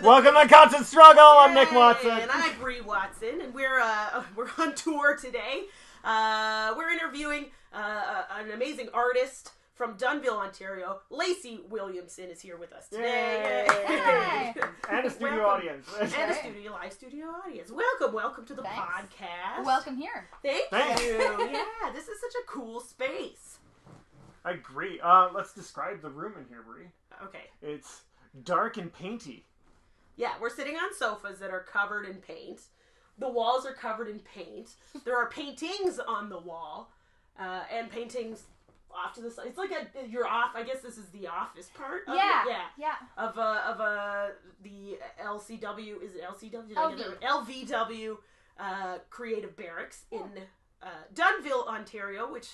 Welcome to Constant Struggle. I'm Nick Watson. And I'm Brie Watson, and we're on tour today. We're interviewing an amazing artist from Dunnville, Ontario. Lacie Williamson is here with us today. Yay. And a studio audience. And a live studio audience. Welcome to the podcast. Welcome here. Thank you. Yeah, this is such a cool space. I agree. Let's describe the room in here, Brie. Okay. It's dark and painty. Yeah, we're sitting on sofas that are covered in paint. The walls are covered in paint. There are paintings on the wall, and paintings off to the side. It's like you're off. I guess this is the office part. Of the LCW. Is it LCW? LVW Creative Barracks in Dunnville, Ontario, which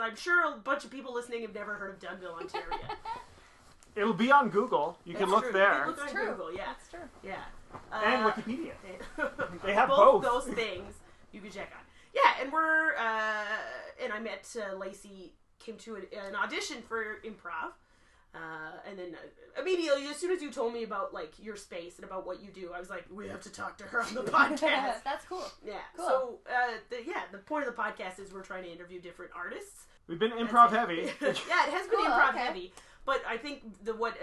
I'm sure a bunch of people listening have never heard of Dunnville, Ontario. It'll be on Google. You can look there. Look on Google, yeah. That's true. Yeah. And Wikipedia. They have both those things you can check on. Yeah, and we're and I met Lacie, came to an audition for improv, and then immediately as soon as you told me about like your space and about what you do, I was like, we have to talk to her on the podcast. That's cool. Yeah. Cool. So the point of the podcast is we're trying to interview different artists. We've been improv heavy. Yeah, it has been improv heavy. But I think what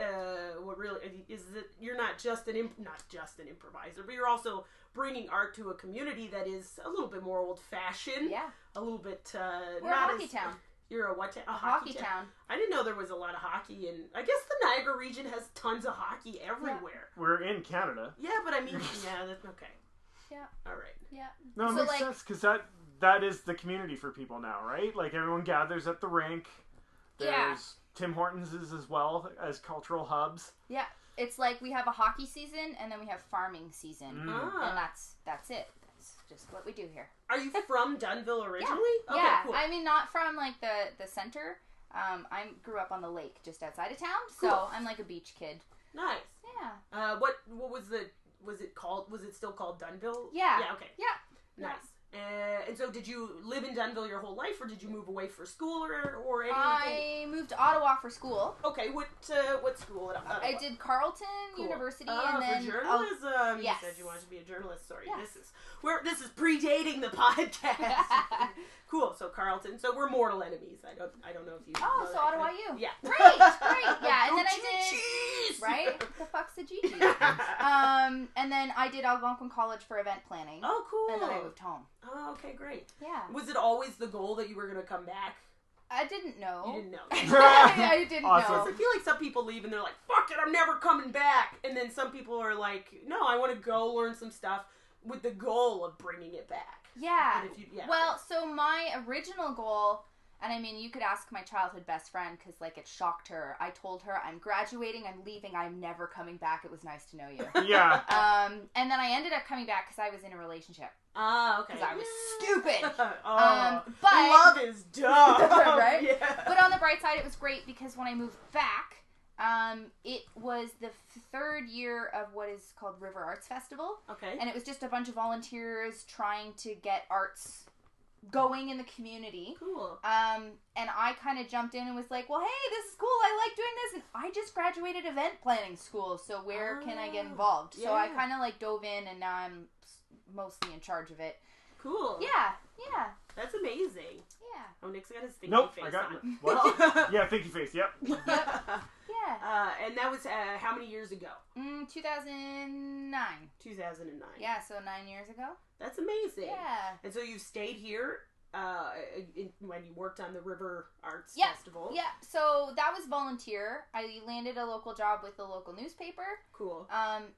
really is that you're not just an improviser, but you're also bringing art to a community that is a little bit more old fashioned. Yeah. A little bit. We're a hockey town. You're a what? A hockey town. I didn't know there was a lot of hockey, and I guess the Niagara region has tons of hockey everywhere. Yeah. We're in Canada. Yeah, but I mean, yeah, that's okay. Yeah. All right. Yeah. No, it makes sense because that is the community for people now, right? Like everyone gathers at the rink. There's Tim Hortons as well as cultural hubs. Yeah, it's like we have a hockey season and then we have farming season, and that's it. That's just what we do here. Are you from Dunnville originally? Yeah. Okay, yeah. Cool. I mean, not from like the center. I grew up on the lake just outside of town, so I'm like a beach kid. Nice. Yeah. What was it called? Was it still called Dunnville? Yeah. Yeah. Okay. Yeah. Nice. And so did you live in Dunnville your whole life, or did you move away for school or anything? I moved to Ottawa for school. Okay, what school at Ottawa? I did Carleton University, and then for journalism. Yes. You said you wanted to be a journalist. Sorry, yes. this is predating the podcast. Cool. So Carleton. So we're mortal enemies. I don't know if you. Oh, know so Ottawa, you. Yeah. Great. Yeah, and then I did. Right. The fuck's the Gigi? And then I did Algonquin College for event planning. Oh, cool. And then I moved home. Oh, okay, great. Yeah. Was it always the goal that you were going to come back? I didn't know. You didn't know. I didn't know. I feel like some people leave and they're like, fuck it, I'm never coming back. And then some people are like, no, I want to go learn some stuff with the goal of bringing it back. Yeah. Well, so my original goal, and I mean, you could ask my childhood best friend because, like, it shocked her. I told her, I'm graduating, I'm leaving, I'm never coming back. It was nice to know you. Yeah. And then I ended up coming back because I was in a relationship. Ah, okay. Because I was stupid. But love is dumb. Right? Yeah. But on the bright side, it was great because when I moved back, it was the third year of what is called River Arts Festival. Okay. And it was just a bunch of volunteers trying to get arts going in the community. Cool. And I kind of jumped in and was like, well, hey, this is cool. I like doing this. And I just graduated event planning school. So where can I get involved? Yeah. So I kind of like dove in and now I'm mostly in charge of it. Cool. Yeah. That's amazing. Yeah. Oh, Nick's got his thinky face I got on. what? Yeah, thinky face. Yep. Yeah. And that was how many years ago? 2009. 2009. Yeah, so 9 years ago. That's amazing. Yeah. And so you've stayed here when you worked on the River Arts Festival. Yeah, so that was volunteer. I landed a local job with the local newspaper. Cool.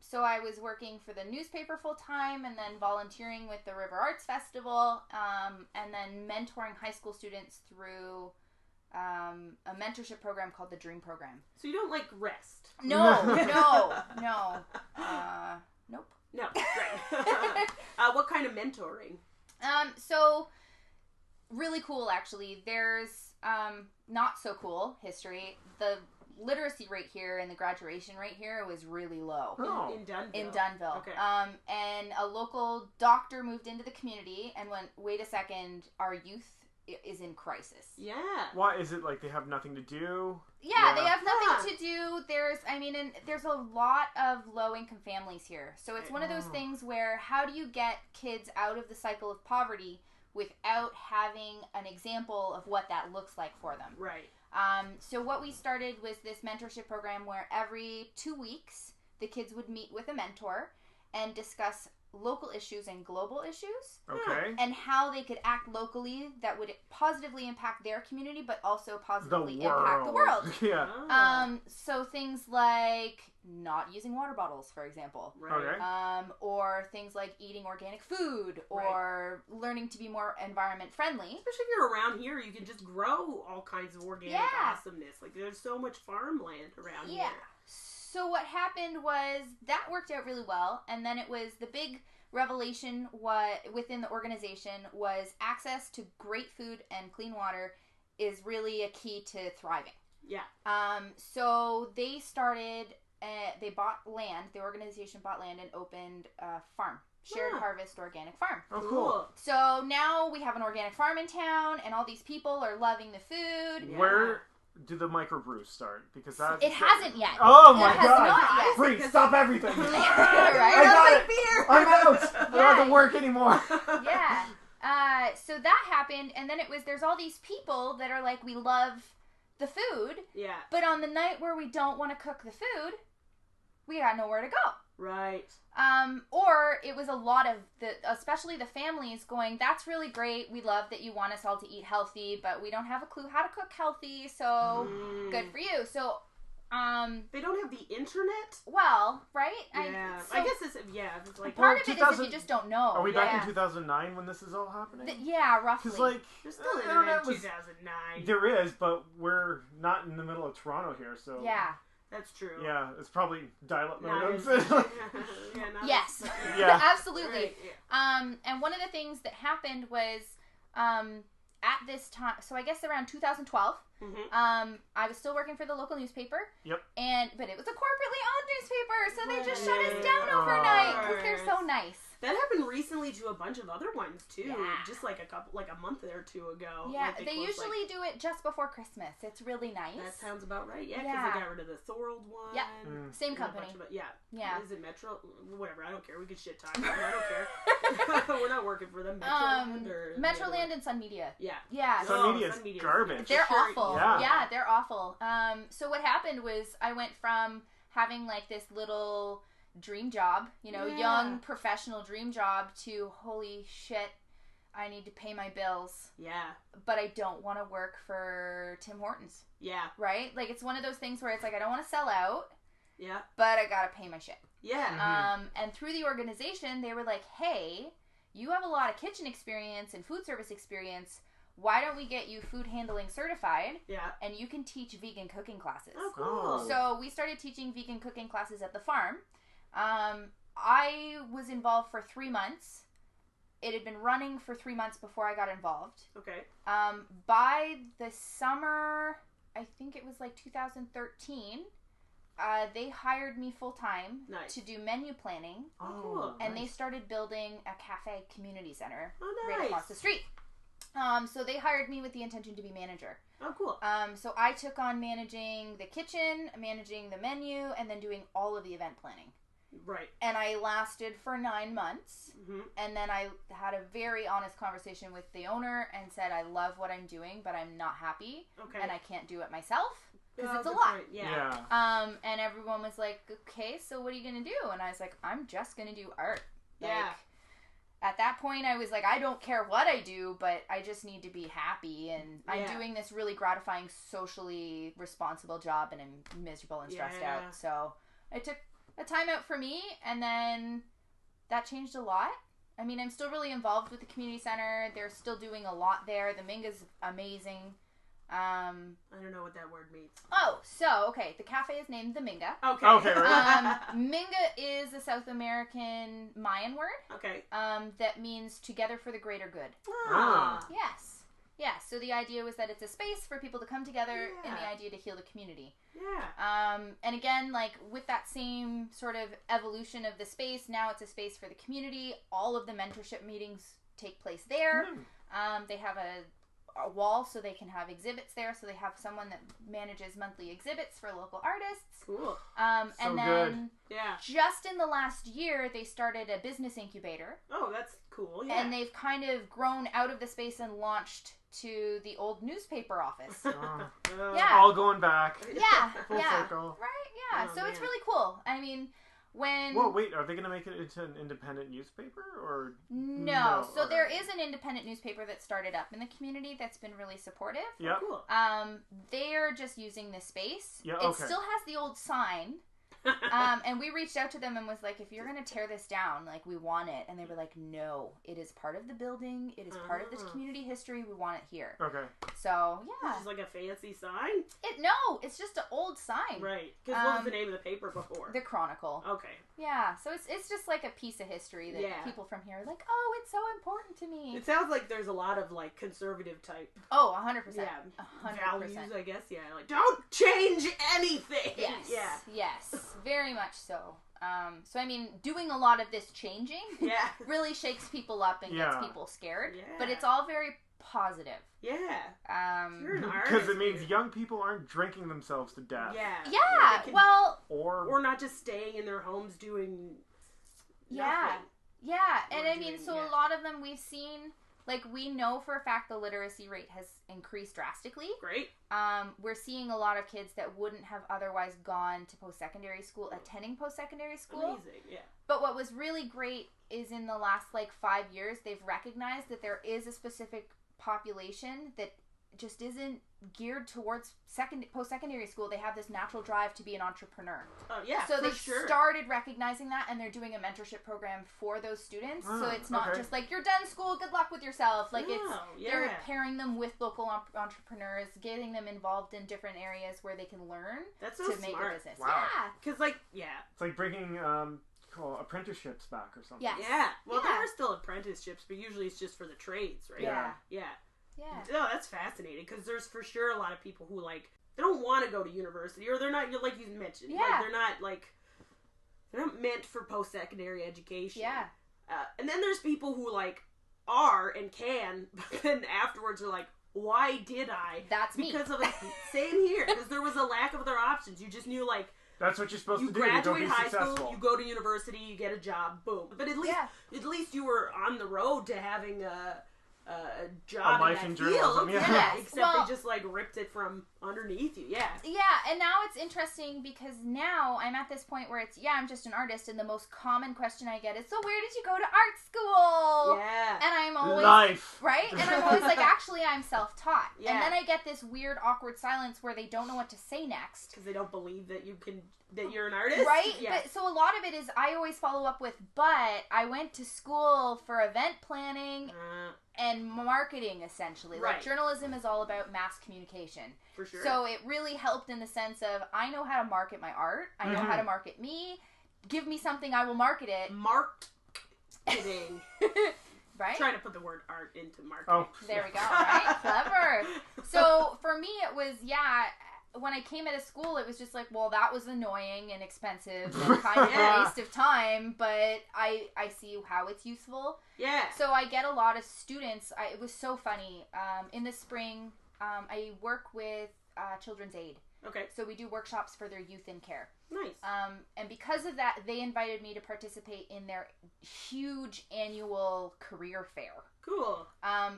So I was working for the newspaper full time and then volunteering with the River Arts Festival, and then mentoring high school students through a mentorship program called the Dream Program. So you don't like rest? No. Nope. No, right. What kind of mentoring? So really cool, actually. There's not so cool history. The literacy rate here and the graduation rate here was really low. Oh. In Dunnville? In Dunnville. Okay. And a local doctor moved into the community and went, wait a second, our youth is in crisis. Yeah. Why is it like they have nothing to do? Yeah, they have nothing to do. There's a lot of low-income families here. So it's one of those things where how do you get kids out of the cycle of poverty without having an example of what that looks like for them? Right. So what we started was this mentorship program where every 2 weeks the kids would meet with a mentor and discuss local issues and global issues. Okay. And how they could act locally that would positively impact their community, but also positively impact the world. Yeah. So things like not using water bottles, for example. Right. Okay. Or things like eating organic food, or learning to be more environment friendly. Especially if you're around here, you can just grow all kinds of organic awesomeness. Like, there's so much farmland around here. So what happened was that worked out really well, and then it was the big revelation within the organization was access to great food and clean water is really a key to thriving. Yeah. So they started, they bought land, the organization bought land and opened a farm. Shared harvest organic farm. Oh, cool. So now we have an organic farm in town, and all these people are loving the food. Yeah. Where do the microbrews start? Because it hasn't yet. Oh my God! It has not yet. Brie, stop everything! Right? I got it. Beer. I'm out. I don't have to work anymore. Yeah. So that happened, and then there's all these people that are like, we love the food. Yeah. But on the night where we don't want to cook the food, we got nowhere to go. Right. Or it was a lot of especially the families going, that's really great. We love that you want us all to eat healthy, but we don't have a clue how to cook healthy. So good for you. So, they don't have the internet. Well, right? Yeah. I guess it's like part of it is if you just don't know. Are we back in 2009 when this is all happening? Yeah, roughly. Because like there's still internet in 2009. There is, but we're not in the middle of Toronto here, so yeah. That's true. Yeah, it's probably dial-up modems. Yes. Yeah. Absolutely. Right, yeah. And one of the things that happened was, at this time, so I guess around 2012, I was still working for the local newspaper. Yep. But it was a corporately owned newspaper, so they just shut us down overnight because they're so nice. That happened recently to a bunch of other ones too. Yeah. Just like a month or two ago. Yeah, they usually do it just before Christmas. It's really nice. That sounds about right. Yeah, because they got rid of the Thorold one. Yeah, same company. Yeah. Is it Metro? Whatever. I don't care. We could shit talk. I don't care. We're not working for them. Metroland and Sun Media. Yeah. Yeah. Sun Media is garbage. They're awful. Yeah, they're awful. So what happened was I went from having like this little dream job, young professional dream job, to holy shit, I need to pay my bills. Yeah. But I don't want to work for Tim Hortons. Yeah. Right? Like, it's one of those things where it's like, I don't want to sell out. Yeah. But I gotta pay my shit. Yeah. And through the organization, they were like, hey, you have a lot of kitchen experience and food service experience. Why don't we get you food handling certified? Yeah. And you can teach vegan cooking classes. Oh, cool. So we started teaching vegan cooking classes at the farm. I was involved for 3 months. It had been running for 3 months before I got involved. Okay. By the summer, I think it was like 2013, they hired me full-time to do menu planning. Oh, cool. And they started building a cafe community center nice. right across the street. So they hired me with the intention to be manager. Oh, cool. So I took on managing the kitchen, managing the menu, and then doing all of the event planning. Right. And I lasted for 9 months. And then I had a very honest conversation with the owner and said, I love what I'm doing, but I'm not happy. Okay. And I can't do it myself because it's a lot. Yeah. And everyone was like, okay, so what are you going to do? And I was like, I'm just going to do art. At that point, I was like, I don't care what I do, but I just need to be happy. And I'm doing this really gratifying, socially responsible job, and I'm miserable and stressed out. So I took a time out for me, and then that changed a lot. I mean, I'm still really involved with the community center. They're still doing a lot there. The Minga's amazing. I don't know what that word means. Oh, so, okay. The cafe is named the Minga. Okay. Right. Minga is a South American Mayan word. Okay. That means together for the greater good. Ah. Yes. Yeah, so the idea was that it's a space for people to come together and the idea to heal the community. Yeah. And again, like, with that same sort of evolution of the space, now it's a space for the community. All of the mentorship meetings take place there. They have wall so they can have exhibits there. So they have someone that manages monthly exhibits for local artists. Cool. And then Yeah. just in the last year, they started a business incubator. Oh, that's cool. Yeah. And they've kind of grown out of the space and launched to the old newspaper office. Yeah. All going back. Yeah. Full circle. Right? Yeah. Oh, so it's man. really cool. I mean, when... Well, wait, are they going to make it into an independent newspaper, or... No. So or- there is an independent newspaper that started up in the community that's been really supportive. Yep. Cool. They're just using this space. Yeah, It okay. still has the old sign. And we reached out to them and was like, if you're going to tear this down, like, we want it. And they were like, no, it is part of the building. It is part of this community history. We want it here. Okay. So, yeah. Just like a fancy sign? No, it's just an old sign. Right. Because what was the name of the paper before? The Chronicle. Okay. Yeah, so it's just like a piece of history that people from here are like, oh, it's so important to me. It sounds like there's a lot of, like, conservative type. Oh, 100%. Yeah. 100%. Values, I guess. Yeah. Like, don't change anything. Yes. Yeah. Yes. Very much so. So I mean, doing a lot of this changing Yeah. really shakes people up and Yeah. gets people scared. Yeah. But it's all very positive. Yeah. You're an Because artist. it means young people aren't drinking themselves to death. Yeah. Yeah. They can- Well. Or not just staying in their homes doing Yeah. nothing. Yeah. And Or I mean, doing- so yeah. a lot of them we've seen. Like, we know for a fact the literacy rate has increased drastically. Great. We're seeing a lot of kids that wouldn't have otherwise gone to post-secondary school, attending post-secondary school. Amazing. Yeah. But what was really great is in the last, 5 years, they've recognized that there is a specific population that just isn't geared towards post-secondary school. They have this natural drive to be an entrepreneur. Yeah. So for they've sure. started recognizing that, and they're doing a mentorship program for those students. So it's not okay. just like, you're done school, good luck with yourself. Like, No, they're yeah. pairing them with local entrepreneurs, getting them involved in different areas where they can learn That's so to make a smart. business. Wow. Yeah. Because, yeah. it's like bringing apprenticeships back or something. Yes. Yeah. Well, Yeah. there are still apprenticeships, but usually it's just for the trades, right? Yeah. Yeah. Yeah. No, that's fascinating because there's for sure a lot of people who they don't want to go to university, or they're not, like you mentioned, Yeah. they're not meant for post-secondary education. Yeah. And then there's people who are and can, but then afterwards are like, why did I? That's me. Because of same here, because there was a lack of other options. You just knew That's what you're supposed you to do to go graduate be high successful. school, you go to university, you get a job, boom. But at least you were on the road to having a job A life in in that journalism, field. yeah. Yes. Except Well- they just ripped it from underneath you. Yeah. Yeah, and now it's interesting because now I'm at this point where it's, I'm just an artist, and the most common question I get is, so where did you go to art school? Yeah. And I'm always... Life. Right? And I'm always like, actually, I'm self-taught. Yeah. And then I get this weird, awkward silence where they don't know what to say next. Because they don't believe that you're an artist. Right? Yeah. But, so a lot of it is, I always follow up with, but I went to school for event planning and marketing, essentially. Right. Like, journalism is all about mass communication. For sure. So it really helped in the sense of, I know how to market my art. I know how to market me. Give me something, I will market it. Marketing. Right? Trying to put the word art into marketing. Oh. There we go, right? Clever. So for me, it was, when I came out of school, it was just like, well, that was annoying and expensive and kind of a waste of time, but I see how it's useful. Yeah. So I get a lot of students. It was so funny. In the spring, I work with Children's Aid. Okay. So we do workshops for their youth in care. Nice. And because of that, they invited me to participate in their huge annual career fair. Cool.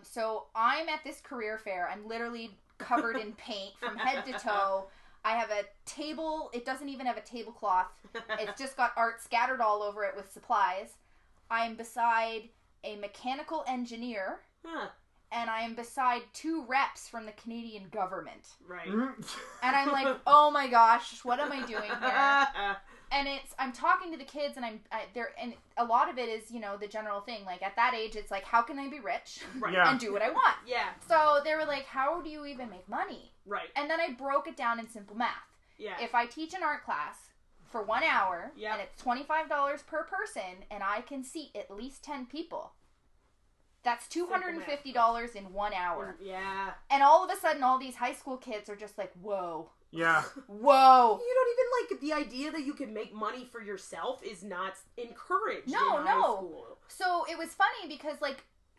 So I'm at this career fair. I'm literally covered in paint from head to toe. I have a table. It doesn't even have a tablecloth. It's just got art scattered all over it with supplies. I'm beside a mechanical engineer. Huh. And I am beside 2 reps from the Canadian government. Right. And I'm like, oh my gosh, what am I doing here? And I'm talking to the kids, and and a lot of it is, the general thing. Like, at that age, it's like, how can I be rich Right. and do what I want? Yeah. So they were like, how do you even make money? Right. And then I broke it down in simple math. Yeah. If I teach an art class for 1 hour, Yep. and it's $25 per person, and I can seat at least 10 people, that's $250 in 1 hour. Yeah. And all of a sudden, all these high school kids are just like, whoa. Yeah. Whoa. You don't even the idea that you can make money for yourself is not encouraged No, in high school. So it was funny because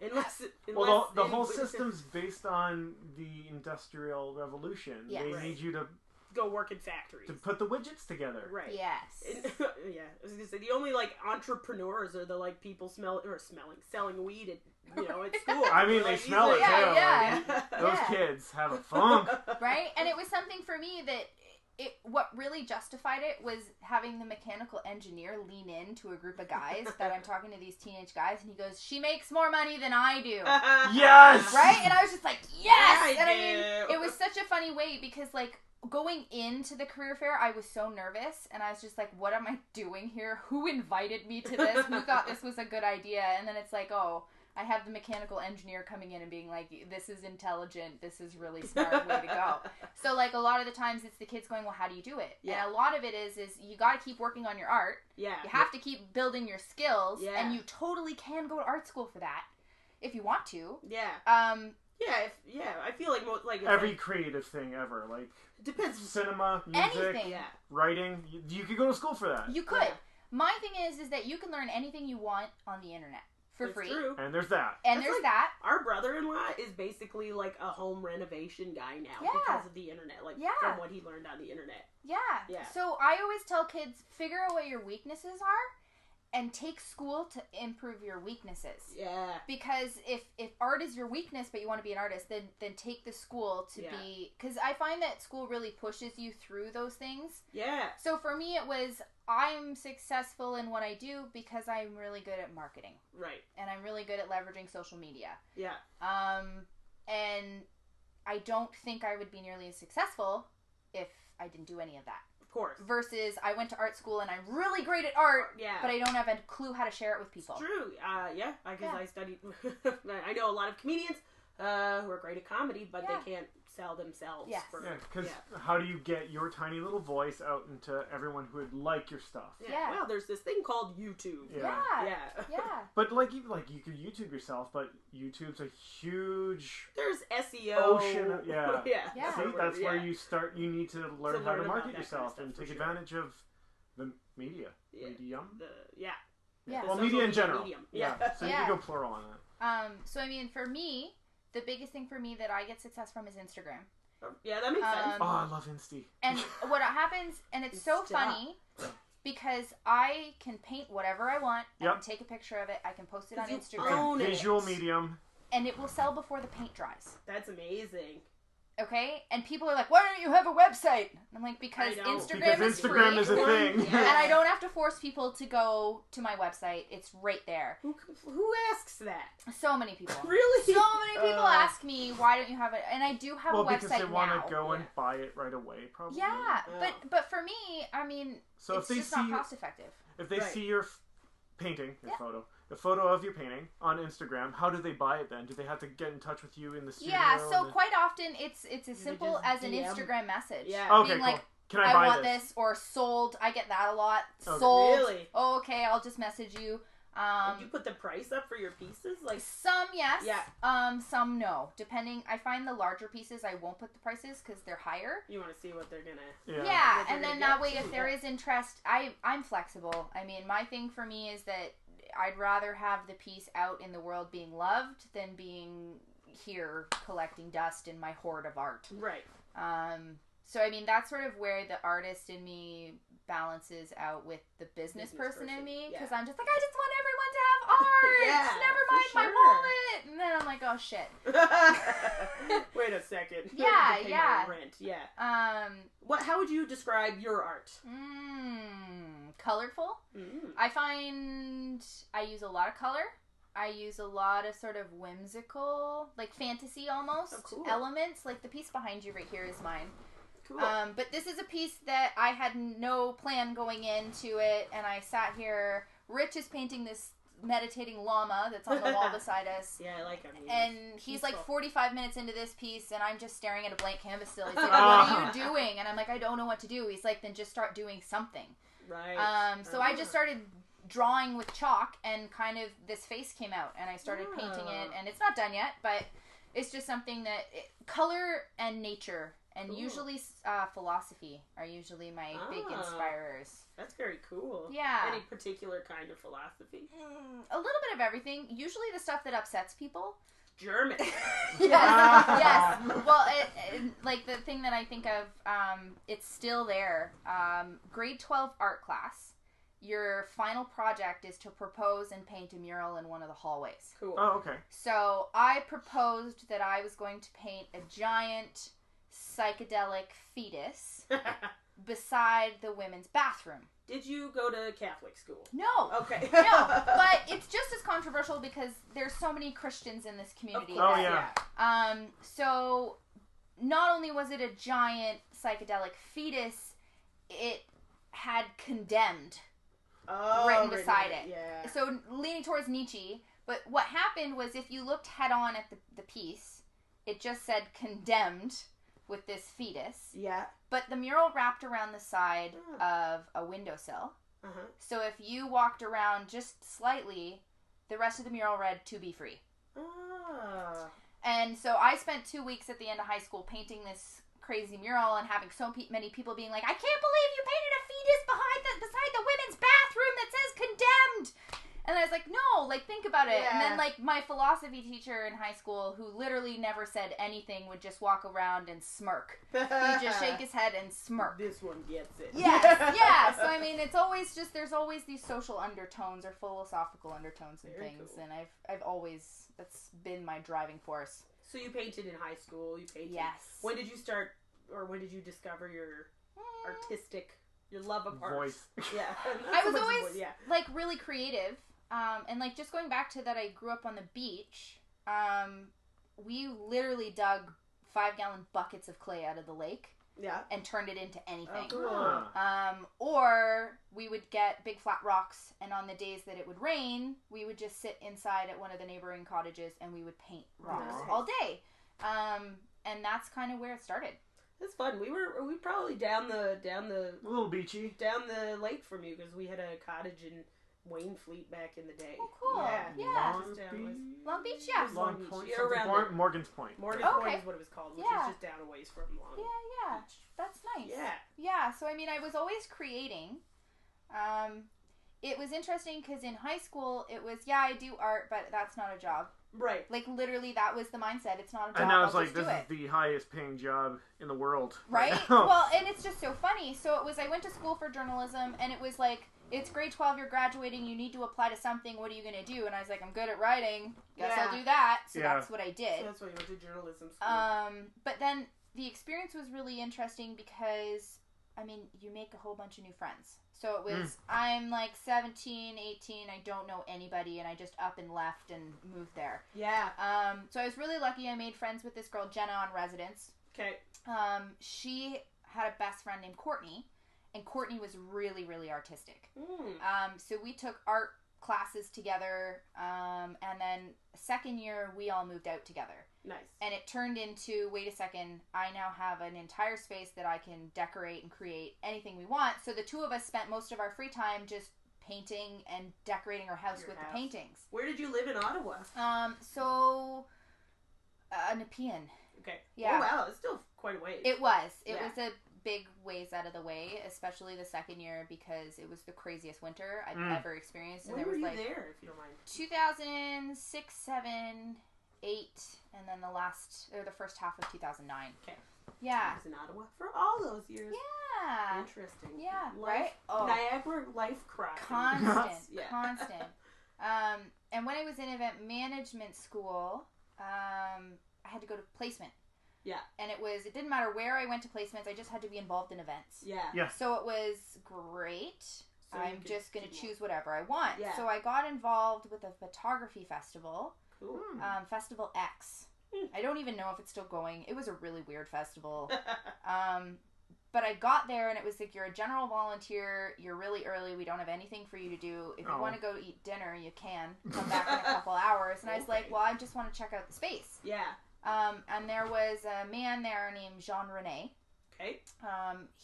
Unless Well, the whole system's based on the Industrial Revolution. Yes. They Right. need you to go work in factories. to put the widgets together. Right. Yes. Yeah, I was gonna say the only like entrepreneurs are the like people selling weed at at school. I mean, they Like, smell it these too. are- Yeah. Like, those Yeah. kids have a funk. Right? And it was something for me that what really justified it was having the mechanical engineer lean in to a group of guys that I'm talking to, these teenage guys, and he goes, "She makes more money than I do." Yes! Right? And I was just like, yes! Yeah, And I I mean, do. it was such a funny way because, like, going into the career fair, I was so nervous, and I was just like, what am I doing here? Who invited me to this? Who thought this was a good idea? And then it's like, oh, I have the mechanical engineer coming in and being like, this is intelligent, this is really smart, way to go. So, like, a lot of the times it's the kids going, well, how do you do it? Yeah. And a lot of it is you got to keep working on your art. Yeah. You have to keep building your skills, Yeah. and you totally can go to art school for that if you want to. Yeah. Yeah, I feel like Every creative thing ever. Like, it depends. cinema, music, anything. Yeah. writing. You could go to school for that. You could. Yeah. My thing is that you can learn anything you want on the internet for That's free. true. And there's that. And That's there's like- that. Our brother-in-law is basically like a home renovation guy now Yeah. because of the internet. Like Yeah. from what he learned on the internet. Yeah. Yeah. So I always tell kids, figure out what your weaknesses are and take school to improve your weaknesses. Yeah. Because if art is your weakness but you want to be an artist, then take the school to Yeah. be... Because I find that school really pushes you through those things. Yeah. So for me it was, I'm successful in what I do because I'm really good at marketing. Right. And I'm really good at leveraging social media. Yeah. And I don't think I would be nearly as successful if I didn't do any of that. Of course. Versus I went to art school and I'm really great at art, Yeah. but I don't have a clue how to share it with people. It's true. Yeah. Because Yeah. I studied. I know a lot of comedians who are great at comedy, but Yeah. they can't sell themselves. Yes. For, Yeah, because how do you get your tiny little voice out into everyone who would like your stuff? Yeah. Well, there's this thing called YouTube. Yeah. Yeah. Yeah. Yeah. But you could YouTube yourself, but YouTube's a huge There's SEO. ocean of, yeah. Yeah. Yeah. See, that's where you start. You need to learn how learn to about market that yourself kind of and stuff, take for sure. advantage of the media. Yeah. Medium? Yeah. Yeah. Well, The media in social general. medium. Yeah. Yeah. So you Yeah. can go plural on that. So I mean, for me, the biggest thing for me that I get success from is Instagram. Yeah, that makes sense. Oh, I love Insty. And what happens, and it's so Stop. funny, because I can paint whatever I want. I Yep. can take a picture of it. I can post it on You Instagram, own it. Visual medium. and it will sell before the paint dries. That's amazing. Okay, and people are like, "Why don't you have a website?" And I'm like, "Because I know. Instagram Because is Instagram free, is a thing. Yeah. and I don't have to force people to go to my website. It's right there." Who asks that? So many people. Really? So many people ask me, "Why don't you have it?" And I do have Well, a website because they want now. to go and Yeah. buy it right away, probably. Yeah, Oh. but for me, I mean, So it's if they just see not cost effective. if they Right. see your painting, your Yeah. the photo of your painting on Instagram, how do they buy it then? Do they have to get in touch with you in the studio? Yeah, so and quite often it's as simple just as an DM. Instagram message. Yeah. Okay, being cool. like, Can I buy want this, or sold. I get that a lot. Okay. Sold. Really? Oh, okay, I'll just message you. Did you put the price up for your pieces? Like, Some yes. Yeah. Some no. Depending, I find the larger pieces I won't put the prices because they're higher. you want to see what they're gonna. Yeah. Yeah, What they're and then gonna that get way, too, if there yeah. is interest, I'm flexible. I mean, my thing for me is that I'd rather have the piece out in the world being loved than being here collecting dust in my hoard of art. Right. So I mean, that's sort of where the artist in me balances out with the business person in person, me, yeah. because I'm just like, I just want everyone to have art. Yeah, Never for mind my sure. wallet. And then I'm like, oh shit. Wait a second. Yeah, I have to pay yeah. my rent. Yeah. What? How would you describe your art? Colorful. I find I use a lot of color. I use a lot of sort of whimsical, like fantasy almost, Oh, cool. elements. Like the piece behind you right here is mine. Cool. But this is a piece that I had no plan going into it, and I sat here. Rich is painting this meditating llama that's on the wall beside us. Yeah, I like him. And he's like cool. 45 minutes into this piece, and I'm just staring at a blank canvas still. He's like, what are you doing? And I'm like, I don't know what to do. He's like, then just start doing something. Right. So I just started drawing with chalk, and kind of this face came out, and I started painting it, and it's not done yet, but it's just something that color and nature And Cool. usually philosophy are usually my big inspirers. That's very cool. Yeah. Any particular kind of philosophy? A little bit of everything. Usually the stuff that upsets people. German. Yes. Well, like the thing that I think of, it's still there. Grade 12 art class. Your final project is to propose and paint a mural in one of the hallways. Cool. Oh, okay. So I proposed that I was going to paint a giant psychedelic fetus beside the women's bathroom. Did you go to Catholic school? No. Okay. No, but it's just as controversial because there's so many Christians in this community. Oh, yeah. So not only was it a giant psychedelic fetus, it had condemned written beside it. Yeah. So leaning towards Nietzsche. But what happened was if you looked head on at the piece, it just said condemned with this fetus. Yeah. But the mural wrapped around the side of a windowsill. Uh-huh. So if you walked around just slightly, the rest of the mural read, "To be free." Ah. And so I spent 2 weeks at the end of high school painting this crazy mural and having so many people being like, "I can't believe you painted a fetus beside the women's bathroom that says condemned." And I was like, no, like, think about it. Yeah. And then, like, my philosophy teacher in high school, who literally never said anything, would just walk around and smirk. He'd just shake his head and smirk. This one gets it. Yes, yeah. So, I mean, it's always just, there's always these social undertones or philosophical undertones and Very things. cool. And I've always, that's been my driving force. So you painted in high school. You painted. Yes. When did you start, or when did you discover your artistic, your love of art? Voice. Yeah. I was always, like, really creative. And, like, just going back to that, I grew up on the beach. We literally dug 5-gallon buckets of clay out of the lake. Yeah. And turned it into anything. Oh, cool. Or we would get big flat rocks, and on the days that it would rain, we would just sit inside at one of the neighboring cottages, and we would paint rocks all day. And that's kind of where it started. That's fun. We probably down the A little beachy. down the lake from you because we had a cottage in Waynfleet back in the day. Oh, cool. Yeah. Long Just down Beach. with- Long Beach, yeah. Long Long Beach. Point. Yeah, Something around Point. there. Morgan's Point. Morgan's Okay. Point is what it was called, which Yeah. is just down a ways from Long Yeah. Beach. That's nice. Yeah. Yeah, so I mean, I was always creating. It was interesting because in high school, it was, I do art, but that's not a job. Right. Like, literally, that was the mindset. It's not a job. And I was I'll like, just this do is it. the highest paying job in the world. Right? now. Well, and it's just so funny. So it was, I went to school for journalism, and it was like, it's grade 12, you're graduating, you need to apply to something, what are you going to do? And I was like, I'm good at writing, guess I'll do that. So that's what I did. So that's why you went to journalism school. But then the experience was really interesting because, I mean, you make a whole bunch of new friends. So it was, I'm like 17, 18, I don't know anybody, and I just up and left and moved there. Yeah. So I was really lucky. I made friends with this girl, Jenna, on residence. Okay. She had a best friend named Courtney, and Courtney was really, really artistic. So we took art classes together, and then second year, we all moved out together. Nice. And it turned into, wait a second, I now have an entire space that I can decorate and create anything we want. So the two of us spent most of our free time just painting and decorating our house with the paintings. Where did you live in Ottawa? Nepean. Okay. Yeah. Oh, wow. It's still quite a ways. It was. It was a big ways out of the way, especially the second year because it was the craziest winter I've ever experienced. And when there was were like you there, if you don't mind? 2006, 7, 8, and then the first half of 2009. Okay. Yeah. I was in Ottawa for all those years. Yeah. Interesting. Yeah. Life, right? Oh. Niagara life crossing. Constant. Constant. And when I was in event management school, I had to go to placement. Yeah. And it didn't matter where I went to placements, I just had to be involved in events. Yeah. So it was great. So I'm just going to choose whatever I want. Yeah. So I got involved with a photography festival. Cool. Festival X. I don't even know if it's still going. It was a really weird festival. But I got there and it was like, you're a general volunteer, you're really early, we don't have anything for you to do. If you want to go eat dinner, you can. Come back in a couple hours. And I was like, well, I just want to check out the space. Yeah. And there was a man there named Jean Rene. Okay.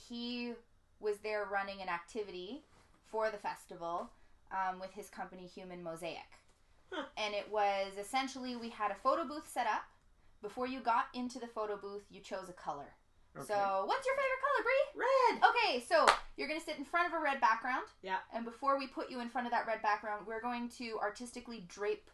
He was there running an activity for the festival with his company Human Mosaic. Huh. And it was essentially, we had a photo booth set up. Before you got into the photo booth, you chose a color. Okay. So, what's your favorite color, Brie? Red. Okay, so you're going to sit in front of a red background. Yeah. And before we put you in front of that red background, we're going to artistically drape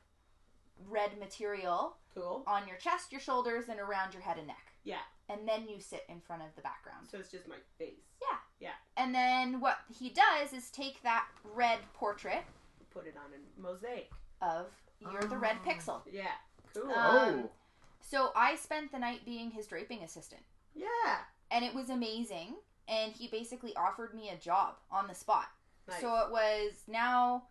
red material on your chest, your shoulders, and around your head and neck. Yeah. And then you sit in front of the background. So it's just my face. Yeah. Yeah. And then what he does is take that red portrait, put it on a mosaic of you're the red pixel. Yeah. Cool. So I spent the night being his draping assistant. Yeah. And it was amazing. And he basically offered me a job on the spot. Nice. So it was, now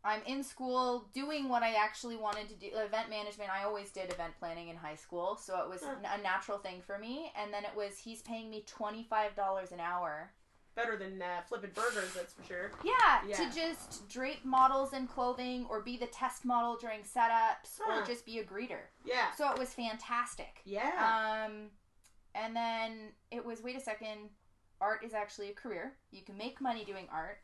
I'm in school doing what I actually wanted to do. Event management, I always did event planning in high school. So it was a natural thing for me. And then it was, he's paying me $25 an hour. Better than flipping burgers, that's for sure. Yeah, to just drape models in clothing or be the test model during setups or just be a greeter. Yeah. So it was fantastic. Yeah. And then it was, wait a second, art is actually a career. You can make money doing art.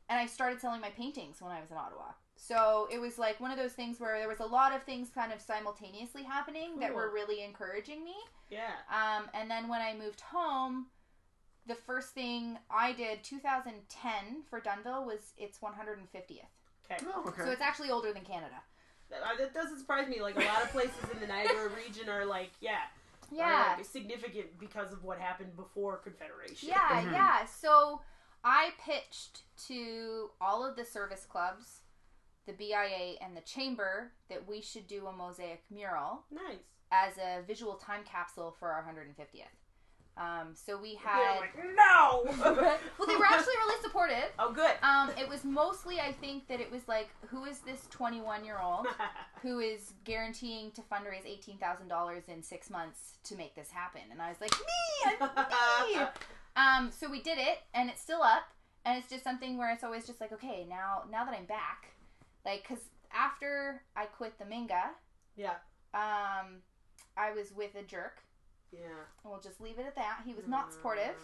And I started selling my paintings when I was in Ottawa. So it was like one of those things where there was a lot of things kind of simultaneously happening that were really encouraging me. Yeah. And then when I moved home, the first thing I did, 2010 for Dunnville, was its 150th. Okay. Oh, okay. So it's actually older than Canada. That doesn't surprise me. Like, a lot of places in the Niagara region are like, are like significant because of what happened before Confederation. Yeah, yeah. So I pitched to all of the service clubs, the BIA, and the Chamber that we should do a mosaic mural. Nice. As a visual time capsule for our 150th. So we had... Like, no! Well, they were actually really supportive. Oh, good. It was mostly, I think, that it was like, who is this 21-year-old who is guaranteeing to fundraise $18,000 in 6 months to make this happen? And I was like, me! So we did it, and it's still up, and it's just something where it's always just like, okay, now that I'm back, like, because after I quit the Minga, I was with a jerk. Yeah. We'll just leave it at that. He was not supportive.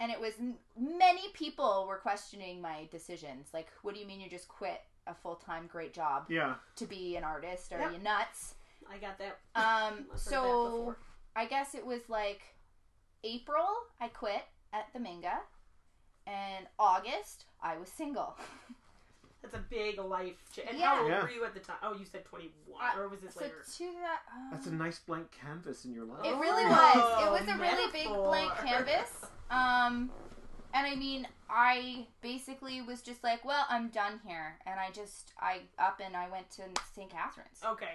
And it was, many people were questioning my decisions. Like, what do you mean you just quit a full-time great job to be an artist? Are you nuts? I got that. So I guess it was like April, I quit at the Minga. And August, I was single. That's a big life change. And how old were you at the time? Oh, you said 21, or was this later? That's a nice blank canvas in your life. It really was. It was a really big blank canvas. And I mean, I basically was just like, well, I'm done here. And I went to St. Catharines. Okay.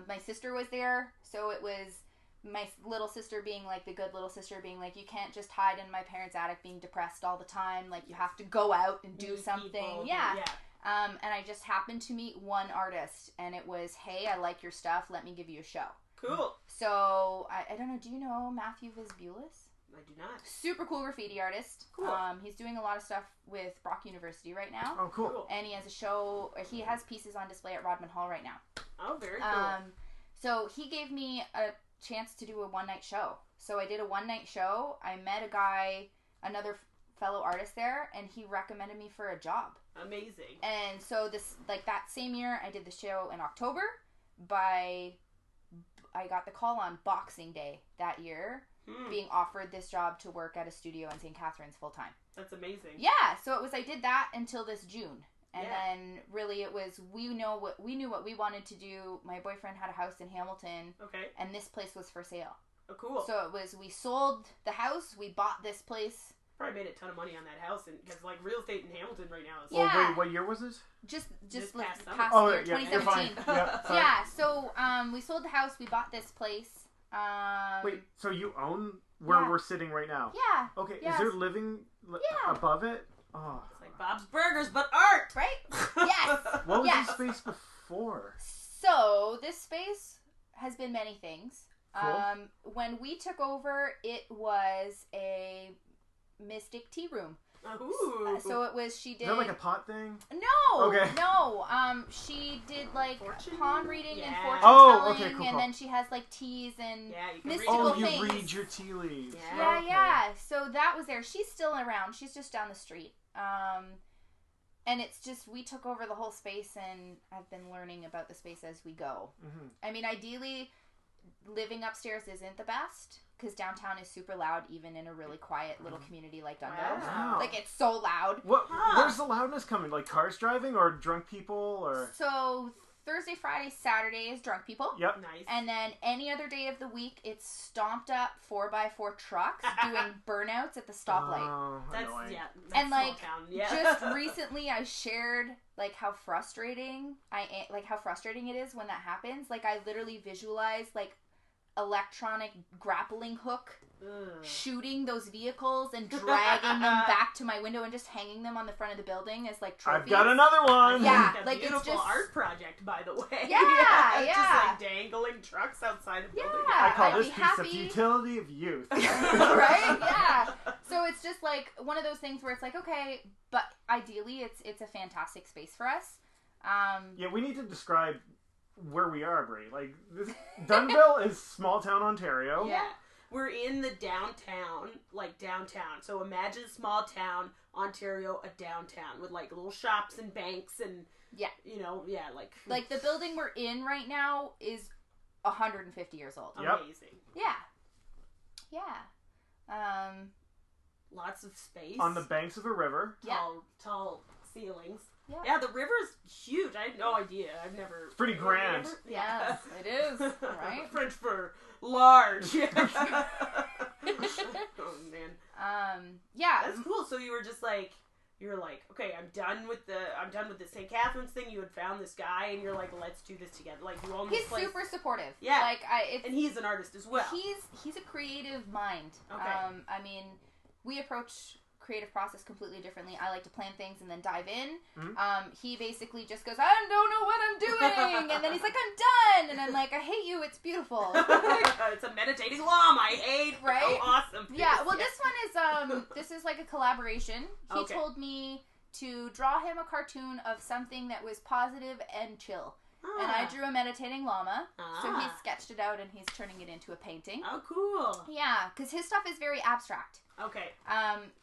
My sister was there, so it was my little sister being like the good little sister being like, you can't just hide in my parents' attic being depressed all the time. Like, you have to go out and do something. People, and I just happened to meet one artist, and it was, hey, I like your stuff, let me give you a show. Cool. So, I don't know, do you know Matthew Visbulis? I do not. Super cool graffiti artist. Cool. He's doing a lot of stuff with Brock University right now. Oh, cool. And he has a show, he has pieces on display at Rodman Hall right now. Oh, very cool. So, he gave me a chance to do a one-night show. So, I did a one-night show. I met a guy, another fellow artist there, and he recommended me for a job. Amazing. And so this, like, that same year, I did the show in October. I got the call on Boxing Day that year, being offered this job to work at a studio in St. Catharines full time. That's amazing. Yeah, so it was, I did that until this June. And then really it was, we knew what we wanted to do. My boyfriend had a house in Hamilton. Okay. And this place was for sale. Oh, cool. So it was, we sold the house, we bought this place. Probably made a ton of money on that house, and because like real estate in Hamilton right now is. Well, wait, what year was this? Just like past year, 2017. So we sold the house, we bought this place. Wait, so you own where we're sitting right now? Yeah. Okay, is there living above it? Oh. It's like Bob's Burgers, but art, right? Yes. What was this space before? So this space has been many things. Cool. When we took over, it was a mystic tea room. Ooh. So it was, she did... Is that like a pot thing? No! Okay. No. She did like palm reading and fortune telling, okay, cool, and then she has like teas and mystical things. Oh, you read your tea leaves. Yeah, yeah. So that was there. She's still around. She's just down the street. And it's just, we took over the whole space, and I've been learning about the space as we go. Mm-hmm. I mean, ideally, living upstairs isn't the best, because downtown is super loud, even in a really quiet little community like Dunnville. Wow. Like, it's so loud. Where's the loudness coming? Like cars driving or drunk people or? So Thursday, Friday, Saturday is drunk people. Yep. Nice. And then any other day of the week, it's stomped up 4x4 trucks doing burnouts at the stoplight. Oh, That's annoying. that's And, small like, town. Yeah. Just recently I shared like how frustrating it is when that happens. Like, I literally visualize like electronic grappling hook shooting those vehicles and dragging them back to my window and just hanging them on the front of the building as like trophies. I've got another one. Yeah, A like, it's beautiful just art project, by the way. Yeah, Just yeah. like dangling trucks outside of buildings. I call I'd this be piece happy. the futility of youth. Right? Yeah. So it's just like one of those things where it's like, okay, but ideally it's a fantastic space for us. Yeah, we need to describe where we are, Brie. Like, Dunnville is small town Ontario. Yeah. We're in the downtown. So imagine small town Ontario, a downtown with like little shops and banks and like the building we're in right now is 150 years old. Yep. Amazing. Yeah. Lots of space On the banks of a river. tall ceilings. Yeah. Yeah, the river's huge. I had no idea. I've never. It's pretty grand. Yeah, Yes, it is. Right? French for large. oh man. Yeah. That's cool. So you were just like, okay, I'm done with the St. Catherine's thing. You had found this guy, and you're like, let's do this together. Like, you own this He's place. super supportive. Yeah. Like, and he's an artist as well. He's a creative mind. Okay. I mean, we approach creative process completely differently. I like to plan things and then dive in. Mm-hmm. He basically just goes, I don't know what I'm doing, and then he's like, I'm done, and I'm like, I hate you. It's beautiful. It's a meditating llama. I hate. Right? Oh, awesome. Yeah. Well, this one is this is like a collaboration. He Okay. told me to draw him a cartoon of something that was positive and chill. And I drew a meditating llama, so he sketched it out and he's turning it into a painting. Oh, cool. Yeah, because his stuff is very abstract. Okay.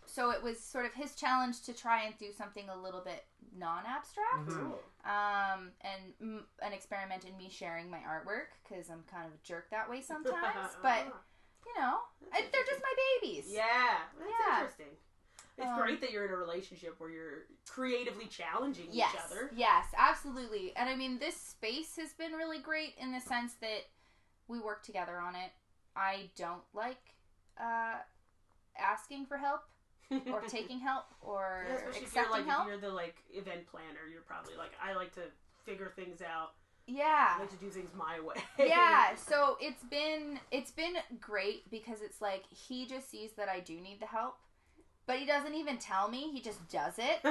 So it was sort of his challenge to try and do something a little bit non-abstract. Mhm. Cool. And an experiment in me sharing my artwork, because I'm kind of a jerk that way sometimes. But, you know, they're just my babies. Yeah, that's Yeah. interesting. It's great that you're in a relationship where you're creatively challenging Yes, each other. yes, absolutely. And I mean, this space has been really great in the sense that we work together on it. I don't like asking for help or taking help or especially accepting if help. you're the event planner, you're probably like, I like to figure things out. Yeah. I like to do things my way. Yeah, so it's been great because it's like he just sees that I do need the help. But he doesn't even tell me. He just does it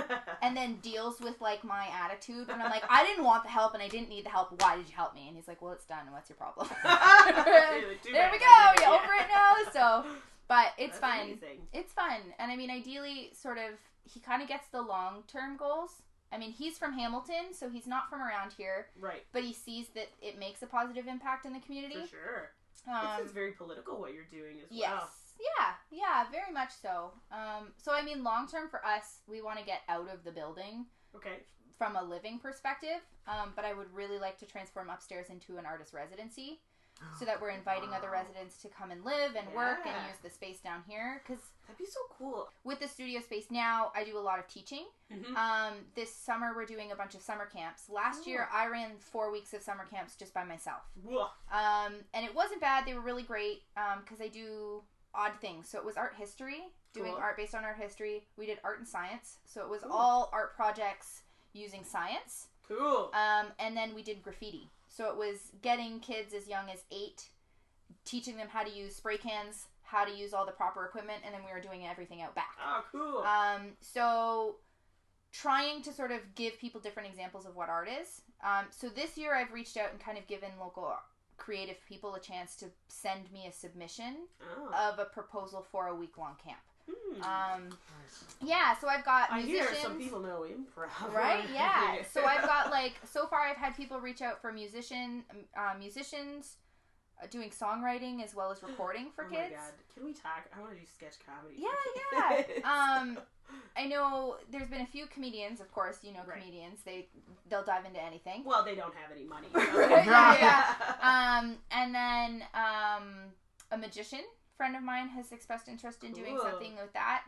and then deals with, like, my attitude when I'm like, I didn't want the help and I didn't need the help. Why did you help me? And he's like, well, it's done. What's your problem? There we go. You're over it now. So, but it's That's fun. amazing. It's fun. And, I mean, ideally, sort of, he kind of gets the long-term goals. I mean, he's from Hamilton, so he's not from around here. Right. But he sees that it makes a positive impact in the community. For sure. It's very political what you're doing as Yes. well. Yeah, very much so. So I mean, long term for us, we want to get out of the building Okay. from a living perspective. But I would really like to transform upstairs into an artist residency, so that we're inviting other residents to come and live and work and Yeah. use the space down here. Because That'd be so cool. with the studio space now, I do a lot of teaching. Mm-hmm. This summer we're doing a bunch of summer camps. Last year I ran 4 weeks of summer camps just by myself. Whoa. And it wasn't bad. They were really great because I do odd things. So it was art history, doing Cool. art based on art history. We did art and science. So it was Cool. all art projects using science. Cool. And then we did graffiti. So it was getting kids as young as 8, teaching them how to use spray cans, how to use all the proper equipment, and then we were doing everything out back. Oh, cool. So trying to sort of give people different examples of what art is. So this year I've reached out and kind of given local creative people a chance to send me a submission of a proposal for a week-long camp. Yeah, so I've got I musicians. hear some people know improv. Right? Yeah. So I've got so far I've had people reach out for musicians doing songwriting as well as recording for kids. Oh my god. Can we talk? I want to do sketch comedy. Yeah. I know there's been a few comedians, of course, Right. comedians. They'll dive into anything. Well, they don't have any money. Yeah. And then a magician friend of mine has expressed interest in doing Cool. something with that.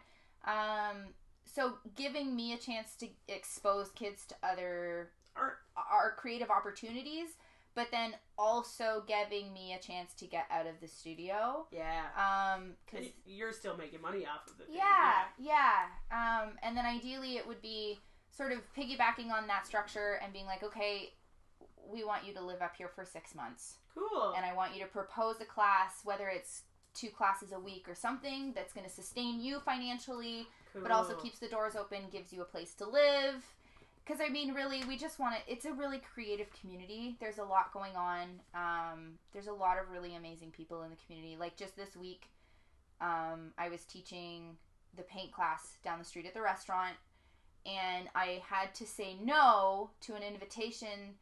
So giving me a chance to expose kids to other art creative opportunities, but then also giving me a chance to get out of the studio. Yeah. Cause you're still making money off of it. Yeah. And then ideally it would be sort of piggybacking on that structure and being like, okay, we want you to live up here for 6 months. Cool. And I want you to propose a class, whether it's 2 classes a week or something that's going to sustain you financially, but also keeps the doors open, gives you a place to live. Because, I mean, really, we just want to... It's a really creative community. There's a lot going on. There's a lot of really amazing people in the community. Like, just this week, I was teaching the paint class down the street at the restaurant, and I had to say no to an invitation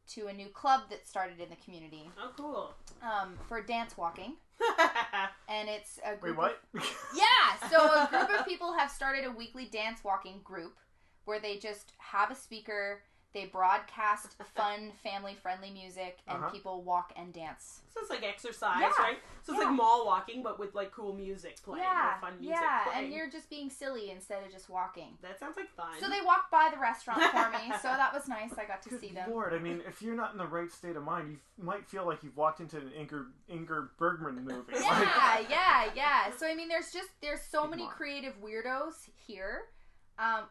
to a new club that started in the community. Oh, cool. For dance walking. And it's a group... Wait, what? Yeah! So a group of people have started a weekly dance walking group where they just have a speaker, they broadcast fun, family-friendly music, and people walk and dance. So it's like exercise, right? So it's like mall walking, but with like cool music playing, or fun music playing. And you're just being silly instead of just walking. That sounds like fun. So they walked by the restaurant for me, so that was nice. I got to see them. Lord, I mean, if you're not in the right state of mind, you might feel like you've walked into an Ingrid Bergman movie. Yeah. So I mean, there's so many creative weirdos here.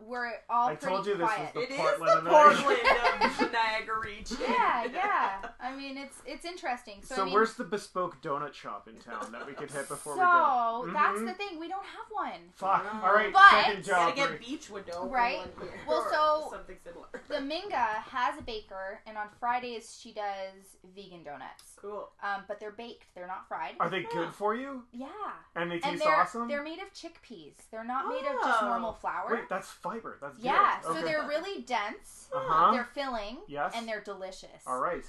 We're all I pretty told you quiet. this was It the is Portland the Portland of the Niagara region. Yeah. I mean, it's interesting. So I mean, where's the bespoke donut shop in town that we could hit before we go? So that's the thing. We don't have one. Fuck. All right. But- Second job. Gotta get Beechwood dough. Right. For one here, Well, or so something similar. The Minga has a baker, and on Fridays she does vegan donuts. Cool. But they're baked. They're not fried. Are they good for you? Yeah. And they taste they're, awesome? They're made of chickpeas. They're not made of just normal flour. Wait, that's fiber. That's Yeah, good. Okay. so they're really dense. They're filling. Yes. And they're delicious. All right.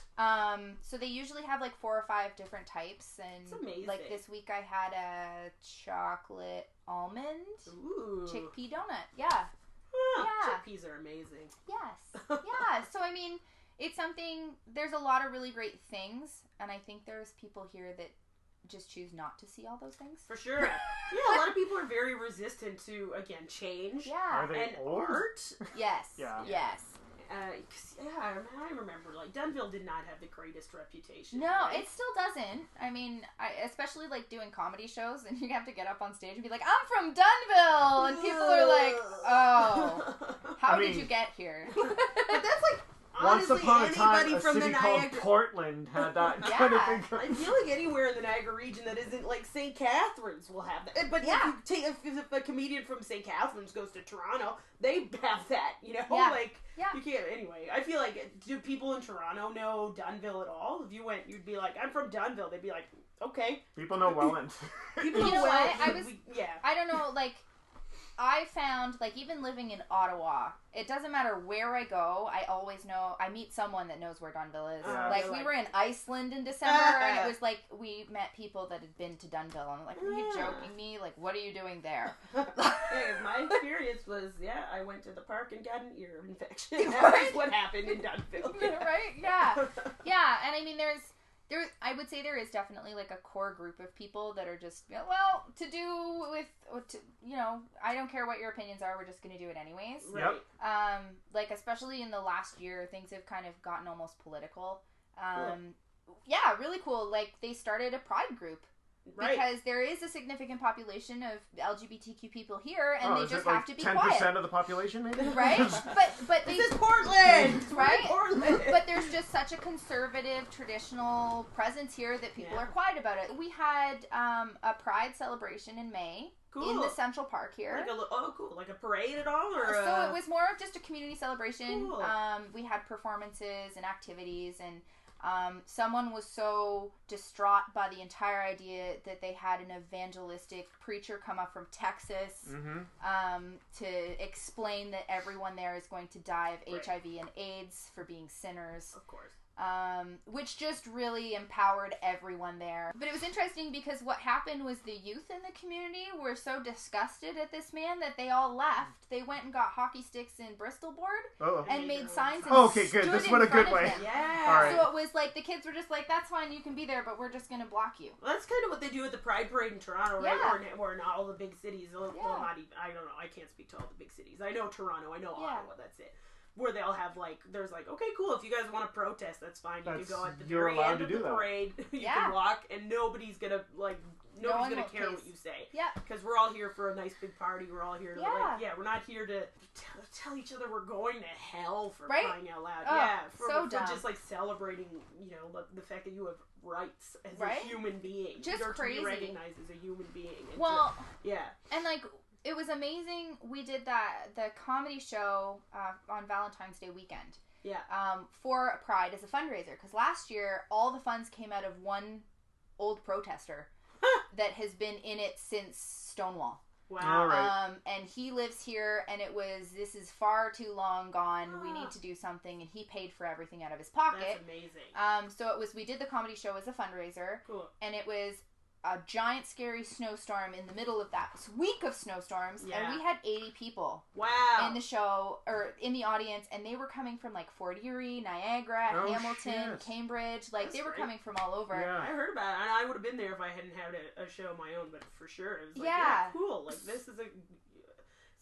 So they usually have like 4 or 5 different types, and That's amazing. like this week I had a chocolate almond chickpea donut. Yeah. Huh. Yeah. Chickpeas are amazing. Yes. Yeah. So I mean, it's something. There's a lot of really great things, and I think there's people here that just choose not to see all those things. For sure. Yeah, a lot of people are very resistant to, again, change. Yeah. Are they And old? art. Yes. Yeah. Yes. I remember, like, Dunnville did not have the greatest reputation. No, right? it still doesn't. I mean, especially like doing comedy shows, and you have to get up on stage and be like, "I'm from Dunnville," and people are like, "Oh, how did you get here?" But that's like, Once honestly, upon a time, anybody a from the city called Niagara... Portland had that kind of thing. I feel like anywhere in the Niagara region that isn't like St. Catharines will have that. But if a comedian from St. Catharines goes to Toronto, they have that, you know? Yeah. Like, Yeah. you can't, anyway. I feel like, do people in Toronto know Dunnville at all? If you went, you'd be like, I'm from Dunnville. They'd be like, okay. People know Welland. People You know what? yeah. I don't know, like, I found, like, even living in Ottawa, it doesn't matter where I go, I always know, I meet someone that knows where Dunnville is. Yeah. Like, we were in Iceland in December, and it was like, we met people that had been to Dunnville, and I'm like, are you joking me? Like, what are you doing there? My experience was, I went to the park and got an ear infection. That's what happened in Dunnville. Right? Yeah. Yeah, and I mean, I would say there is definitely like a core group of people that are just, well, to do with, I don't care what your opinions are, we're just going to do it anyways. Right. Like, especially in the last year, things have kind of gotten almost political. Cool. Yeah, really cool. Like, they started a pride group. Right. Because there is a significant population of LGBTQ people here, and they is just it like have to be 10% quiet. of the population, maybe? Right? But This is Portland! Right? Portland! But there's just such a conservative, traditional presence here that people are quiet about it. We had a pride celebration in May in the Central Park here. Cool. Like a parade at all? Or so it was more of just a community celebration. Cool. We had performances and activities, and someone was so distraught by the entire idea that they had an evangelistic preacher come up from Texas to explain that everyone there is going to die of HIV and AIDS for being sinners. Of course. which just really empowered everyone there. But it was interesting because what happened was the youth in the community were so disgusted at this man that they all left. They went and got hockey sticks and Bristol board and made signs and okay, good. stood This in went a front good of way. him. Yeah. All right. So it was like the kids were just like, that's fine, you can be there, but we're just going to block you. Well, that's kind of what they do at the Pride Parade in Toronto, right? Yeah. Or not all the big cities. Well, Yeah. not even, I don't know. I can't speak to all the big cities. I know Toronto. I know Yeah. Ottawa. That's it. Where they'll have there's okay, cool. If you guys want to protest, that's fine. You can go at the You're very allowed end to of do the that. parade. You Yeah. can walk, and nobody's gonna one gonna will care case. what you say. Yeah. Because we're all here for a nice big party. We're all here to we're not here to tell each other we're going to hell for Right? crying out loud. Oh, Yeah, so for dumb. just celebrating the fact that you have rights as Right? a human being. Just You're crazy. to be recognized as a human being. And Well, yeah. and it was amazing. We did the comedy show on Valentine's Day weekend. Yeah. For Pride as a fundraiser, because last year all the funds came out of one old protester that has been in it since Stonewall. Wow. All right. And he lives here, and this is far too long gone. We need to do something, and he paid for everything out of his pocket. That's amazing. So we did the comedy show as a fundraiser. Cool. And it was a giant scary snowstorm in the middle of that week of snowstorms, Yeah. and we had 80 people Wow. in the show, or in the audience, and they were coming from Fort Erie, Niagara, Oh, Hamilton, shit. Cambridge, That's they were great. coming from all over. Yeah. I heard about it, and I would have been there if I hadn't had a show of my own, but for sure. It was Yeah. cool. This is it's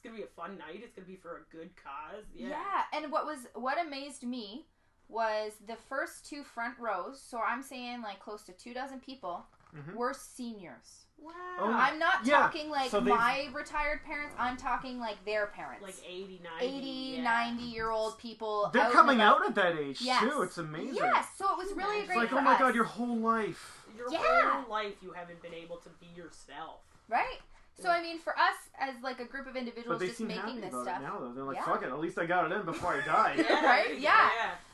going to be a fun night. It's going to be for a good cause. Yeah. Yeah, and what amazed me was the first two front rows, so I'm saying close to 24 people, were seniors. Wow. Oh, I'm not yeah. talking So my retired parents, I'm talking their parents. 80, 90. 80, 90-year-old people. They're out coming and about. out at that age, Yes. too. It's amazing. Yes, so it was really It's great It's like, for oh my us. god, your whole life. Your Yeah. whole life you haven't been able to be yourself. Right? So, I mean, for us, as a group of But individuals they just seem making happy this about stuff. it now, though. They're like, Yeah. fuck it, at least I got it in before I die. Yeah. Right? Yeah.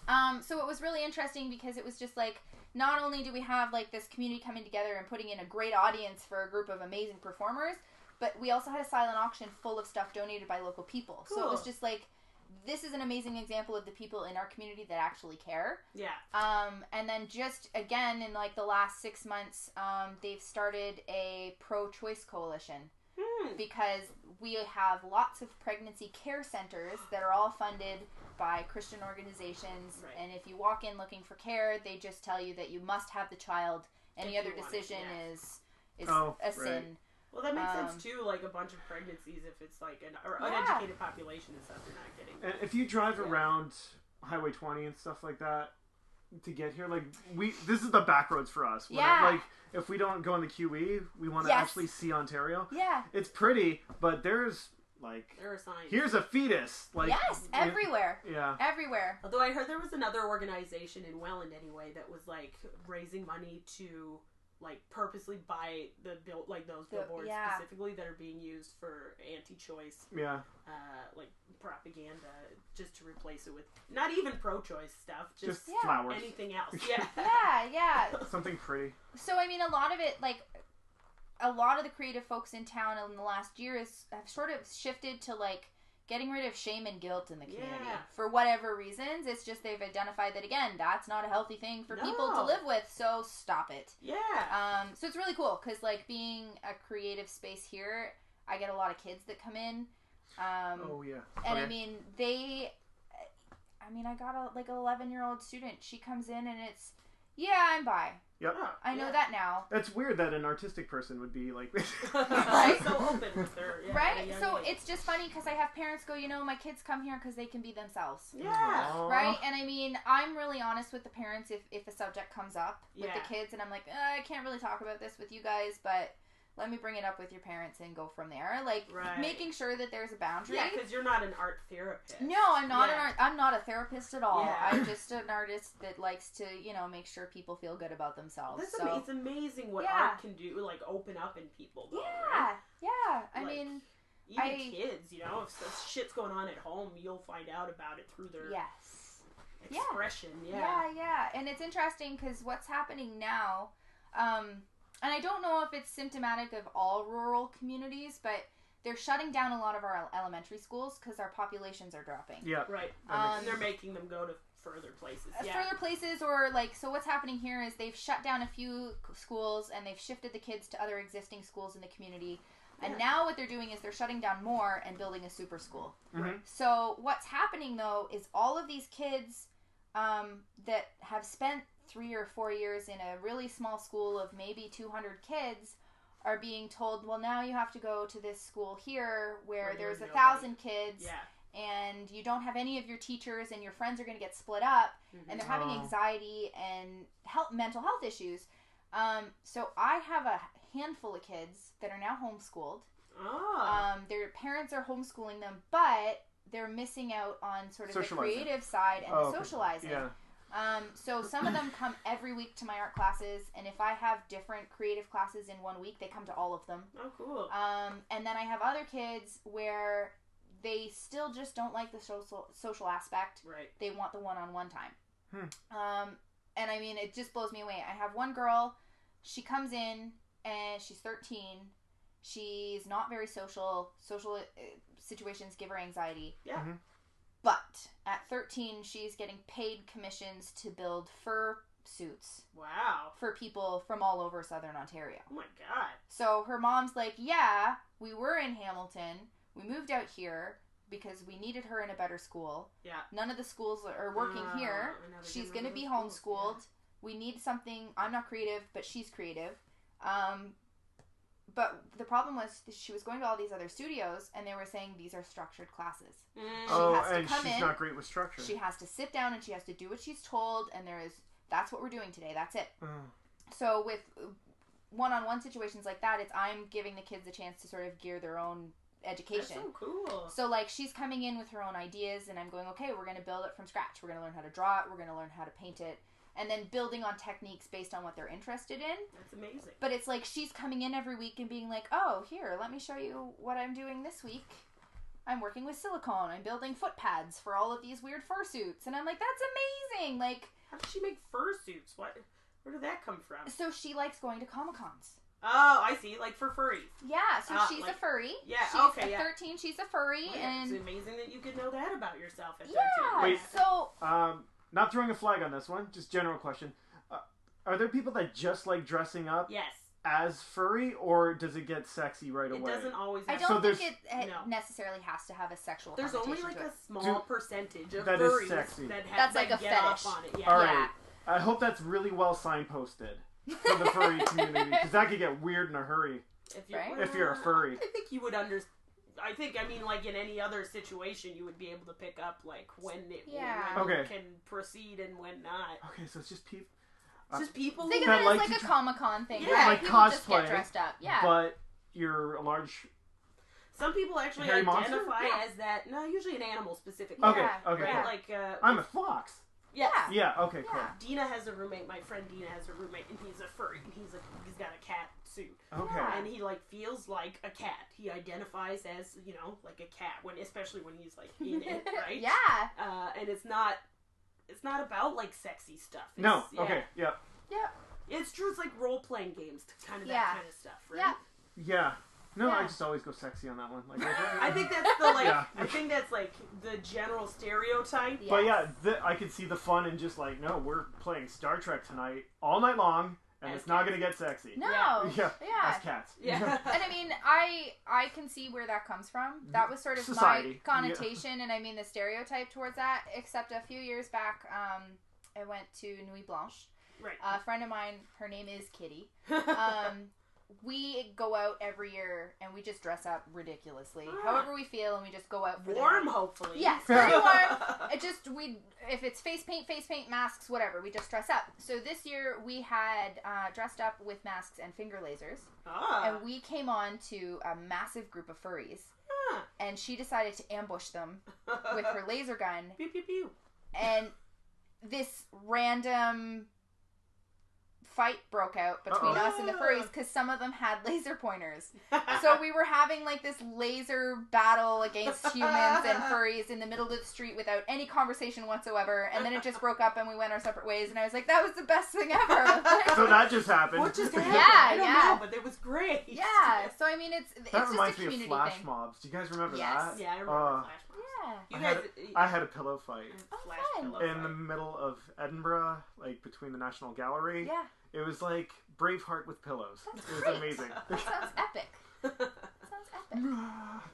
Yeah. So it was really interesting because it was just not only do we have this community coming together and putting in a great audience for a group of amazing performers, but we also had a silent auction full of stuff donated by local people. Cool. So it was just this is an amazing example of the people in our community that actually care. Yeah. And then just again in the last 6 months, they've started a pro-choice coalition. Because we have lots of pregnancy care centers that are all funded by Christian organizations, Right. and if you walk in looking for care, they just tell you that you must have the child. Any If other you want it, decision yeah. is Oh, a right. sin. Well, that makes sense too. A bunch of pregnancies, if it's an Yeah. uneducated population and stuff, they're not getting. And if you drive Yeah. around Highway 20 and stuff like that to get here, this is the back roads for us. Yeah. If we don't go in the QE, we want to Yes. actually see Ontario. Yeah. It's pretty, but there's There are signs. here's a fetus. Yes, everywhere. Yeah. Everywhere. Although I heard there was another organization in Welland anyway that was raising money to purposely buy those billboards yeah. specifically that are being used for anti-choice Yeah. propaganda, just to replace it with not even pro-choice stuff, just Yeah. flowers. anything else. Yeah. Yeah. Something pretty. So, I mean, a lot of it, a lot of the creative folks in town in the last year have sort of shifted to, getting rid of shame and guilt in the community. Yeah. For whatever reasons, it's just they've identified that, again, that's not a healthy thing for people to No. live with, so stop it. Yeah. So it's really cool, because, being a creative space here, I get a lot of kids that come in. Oh, yeah. And, Okay. I mean, I got an 11-year-old student. She comes in, and it's, I'm bi. Yep. I know that now. That's weird that an artistic person would be like this. Right? So open with her. Yeah, at a Right? young So age. it's just funny because I have parents go, my kids come here because they can be themselves. Yeah. Aw. Right? And I mean, I'm really honest with the parents if a subject comes up with Yeah. the kids, and I'm like, I can't really talk about this with you guys, but let me bring it up with your parents and go from there. Right. Making sure that there's a boundary. Yeah, because you're not an art therapist. No, I'm not Yeah. I'm not a therapist at all. Yeah. I'm just an artist that likes to, make sure people feel good about themselves. That's so it's amazing what Yeah. art can do, open up in people, though, yeah, right? yeah. I Like, mean, Even kids, if shit's going on at home, you'll find out about it through their yes. expression. Yeah. And it's interesting because what's happening now, and I don't know if it's symptomatic of all rural communities, but they're shutting down a lot of our elementary schools because our populations are dropping. Yeah. Right. Um, And they're making them go to further places. Further places, or like, so what's happening here is they've shut down a few schools and they've shifted the kids to other existing schools in the community. And now what they're doing is they're shutting down more and building a super school. Mm-hmm. So what's happening, though, is all of these kids that have spent 3 or 4 years in a really small school of maybe 200 kids are being told, well, now you have to go to this school here where there's 1,000 kids. Yeah. And you don't have any of your teachers and your friends are going to get split up. Mm-hmm. And they're having anxiety and mental health issues. So I have a handful of kids that are now homeschooled. Their parents are homeschooling them, but they're missing out on sort of the creative side and the socializing. Yeah. So some of them come every week to my art classes, and if I have different creative classes in 1 week, they come to all of them. Oh, cool. And then I have other kids where they still just don't like the social aspect. Right. They want the one-on-one time. And I mean, it just blows me away. I have one girl, she comes in, and she's 13. She's not very social. Social situations give her anxiety. Yeah. Mm-hmm. But at 13, she's getting paid commissions to build fur suits. Wow. For people from all over Southern Ontario. Oh my God. So her mom's like, yeah, we were in Hamilton. We moved out here because we needed her in a better school. Yeah. None of the schools are working here. She's going to be homeschooled. Yeah. We need something. I'm not creative, but she's creative. But the problem was she was going to all these other studios, and they were saying these are structured classes. She's not great with structure. She has to sit down, and she has to do what she's told, and that's what we're doing today. That's it. So with one-on-one situations like that, I'm giving the kids a chance to sort of gear their own education. That's so cool. So like she's coming in with her own ideas, and I'm going, okay, we're going to build it from scratch. We're going to learn how to draw it. We're going to learn how to paint it. And then building on techniques based on what they're interested in. That's amazing. But it's like she's coming in every week and being like, oh, here, let me show you what I'm doing this week. I'm working with silicone. I'm building foot pads for all of these weird fursuits. And I'm like, that's amazing. Like, how does she make fursuits? Where did that come from? So she likes going to Comic-Cons. Oh, I see. Like for furries. Yeah, so she's a furry. Yeah, she's okay, 13, she's a furry. And it's amazing that you could know that about yourself at 13. Yeah, wait, so... not throwing a flag on this one, just general question. Are there people that just like dressing up as furry, or does it get sexy right away? It doesn't always have I don't think it necessarily has to have a sexual There's only like a small percentage of that furries is sexy. That's like a fetish. Off on it. Yeah. All right. I hope that's really well signposted for the furry community, because that could get weird in a hurry if you're a furry. I think you would understand. I mean, like in any other situation, you would be able to pick up like when it can proceed and when not. Okay, so it's just people. It's just people. Think of it as like a Comic-Con thing. Yeah, like people cosplay, just get dressed up. Yeah, but you're a large. Some people actually hairy identify as that. No, usually an animal specifically. Okay, okay. Right? Like I'm a fox. Yes. Yeah. Okay. Cool. Dina has a roommate. My friend Dina has a roommate, and he's a furry. And he's got a cat suit. Okay. And he like feels like a cat. He identifies as like a cat especially when he's like in it, right? Yeah. And it's not about like sexy stuff. No. Okay. Yeah. Yeah. It's true. It's like role playing games, kind of that kind of stuff, right? Yeah. No, I just always go sexy on that one. Like, I think that's the I think that's like the general stereotype. But I could see the fun in just like, no, we're playing Star Trek tonight all night long, and it's not going to get sexy. No. Yeah. As cats. Yeah. And I mean, I can see where that comes from. That was sort of society. My connotation, and I mean the stereotype towards that. Except a few years back, I went to Nuit Blanche. Right. A friend of mine, her name is Kitty. We go out every year and we just dress up ridiculously, however we feel, and we just go out for warm, hopefully. Yes, very warm. If it's face paint, masks, whatever, we just dress up. So this year we had dressed up with masks and finger lasers, and we came on to a massive group of furries, and she decided to ambush them with her laser gun. Pew pew pew. And this random fight broke out between us and the furries because some of them had laser pointers. So we were having like this laser battle against humans and furries in the middle of the street without any conversation whatsoever. And then it just broke up and we went our separate ways. And I was like, that was the best thing ever. Like, so that just happened. What just happened? Yeah, I don't know, but it was great. Yeah. So I mean, it's that just reminds a me of community flash thing. mobs. Do you guys remember Yes. that? Yeah, I remember Flash Mobs. Yeah. I had a pillow fight Flash fun. pillow in fight. the middle of Edinburgh, like between the National Gallery. Yeah. It was like Braveheart with pillows. That's It was great. amazing. That sounds epic. Sounds epic.